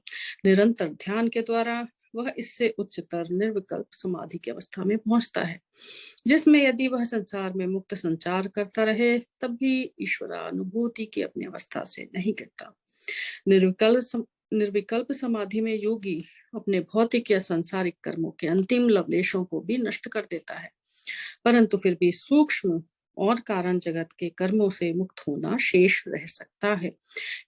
निरंतर ध्यान के द्वारा वह इससे उच्चतर निर्विकल्प समाधि की अवस्था में पहुंचता है, जिसमें यदि वह संसार में मुक्त संचार करता रहे तब भी ईश्वरानुभूति की अपनी अवस्था से नहीं गिरता। निर्विकल्प समाधि में योगी अपने भौतिक या सांसारिक कर्मों के अंतिम लवलेशों को भी नष्ट कर देता है, परंतु फिर भी सूक्ष्म और कारण जगत के कर्मों से मुक्त होना शेष रह सकता है।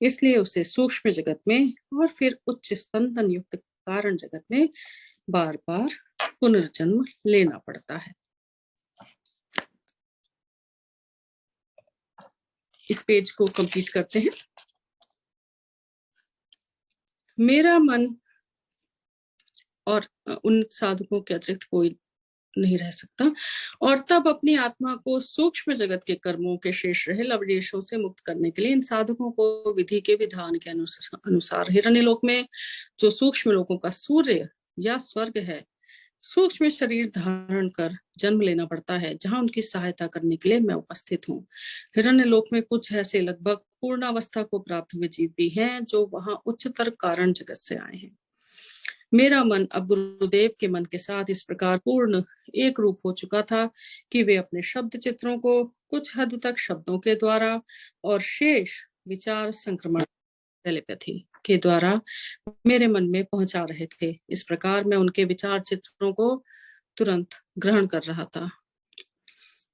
इसलिए उसे सूक्ष्म जगत में और फिर उच्च स्पंदन युक्त कारण जगत में बार बार पुनर्जन्म लेना पड़ता है। इस पेज को कंप्लीट करते हैं। मेरा मन और उन साधकों के अतिरिक्त कोई नहीं रह सकता, और तब अपनी आत्मा को सूक्ष्म जगत के कर्मों के शेष रहे लवलेशों से मुक्त करने के लिए इन साधकों को विधि के विधान के अनुसार हिरण्यलोक में जो सूक्ष्म लोकों का सूर्य या स्वर्ग है, सूक्ष्म शरीर धारण कर जन्म लेना पड़ता है, जहां उनकी सहायता करने के लिए मैं उपस्थित हूँ। हिरण्यलोक में कुछ ऐसे लगभग पूर्णावस्था को प्राप्त हुए जीव भी हैं जो वहां उच्चतर कारण जगत से आए हैं। मेरा मन अब गुरुदेव के मन के साथ इस प्रकार पूर्ण एक रूप हो चुका था कि वे अपने शब्द चित्रों को कुछ हद तक शब्दों के द्वारा और शेष विचार संक्रमण टेलीपैथी के द्वारा मेरे मन में पहुंचा रहे थे। इस प्रकार मैं उनके विचार चित्रों को तुरंत ग्रहण कर रहा था।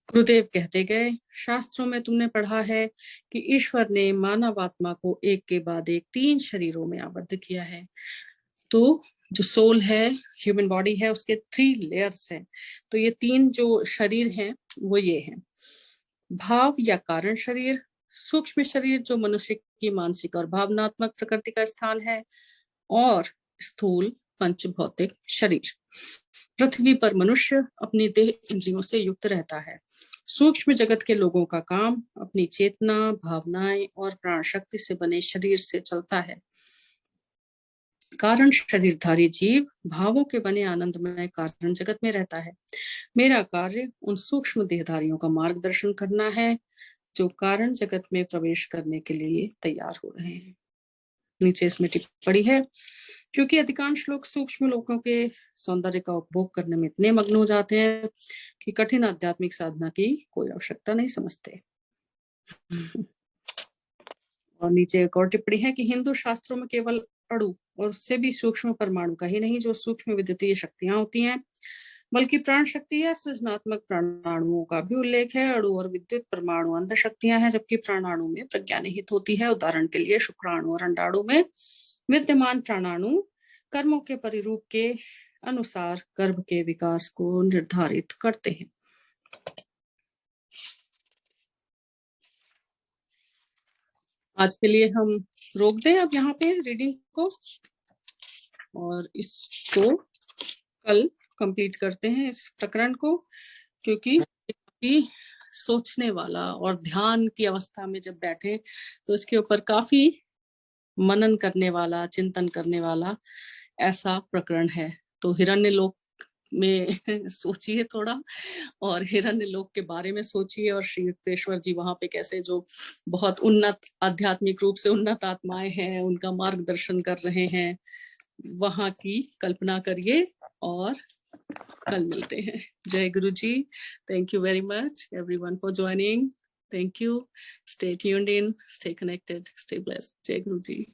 गुरुदेव कहते गए, शास्त्रों में तुमने पढ़ा है कि ईश्वर ने मानव आत्मा को एक के बाद एक 3 शरीरों में आबद्ध किया है। तो जो सोल है, ह्यूमन बॉडी है, उसके 3 लेयर्स हैं। तो ये 3 जो शरीर हैं वो ये हैं, भाव या कारण शरीर, सूक्ष्म शरीर जो मनुष्य की मानसिक और भावनात्मक प्रकृति का स्थान है, और स्थूल पंच भौतिक शरीर। पृथ्वी पर मनुष्य अपनी देह इंद्रियों से युक्त रहता है। सूक्ष्म जगत के लोगों का काम अपनी चेतना, भावनाएं और प्राण शक्ति से बने शरीर से चलता है। कारण शरीरधारी जीव भावों के बने आनंदमय कारण जगत में रहता है। मेरा कार्य उन सूक्ष्म देहधारियों का मार्गदर्शन करना है जो कारण जगत में प्रवेश करने के लिए तैयार हो रहे हैं। नीचे इसमें टिप्पणी है, क्योंकि अधिकांश लोग सूक्ष्म लोकों के सौंदर्य का उपभोग करने में इतने मग्न हो जाते हैं कि कठिन आध्यात्मिक साधना की कोई आवश्यकता नहीं समझते। और नीचे एक और टिप्पणी है कि हिंदू शास्त्रों में केवल अणु और उससे भी सूक्ष्म परमाणु का ही नहीं, जो सूक्ष्म विद्युतीय शक्तियां होती हैं, बल्कि प्राण शक्ति या सृजनात्मक प्राणाणुओं का भी उल्लेख है। अणु और विद्युत परमाणु अंध शक्तियां हैं, जबकि प्राणाणु में प्रज्ञा निहित होती है। उदाहरण के लिए शुक्राणु और अंडाणु में विद्यमान प्राणाणु कर्मों के परिरूप के अनुसार गर्भ के विकास को निर्धारित करते हैं। आज के लिए हम रोक दें अब यहाँ पे रीडिंग को और इसको कल कंप्लीट करते हैं इस प्रकरण को, क्योंकि सोचने वाला और ध्यान की अवस्था में जब बैठे तो इसके ऊपर काफी मनन करने वाला, चिंतन करने वाला ऐसा प्रकरण है। तो हिरण्यलोक में सोचिए थोड़ा, और हिरण्यलोक के बारे में सोचिए, और श्री युक्तेश्वर जी वहां पे कैसे जो बहुत उन्नत आध्यात्मिक रूप से उन्नत आत्माएं हैं उनका मार्गदर्शन कर रहे हैं, वहां की कल्पना करिए। और कल मिलते हैं। जय Guru ji. Thank you very much everyone for joining. Thank you. Stay tuned in, stay connected, stay blessed. जय गुरु जी।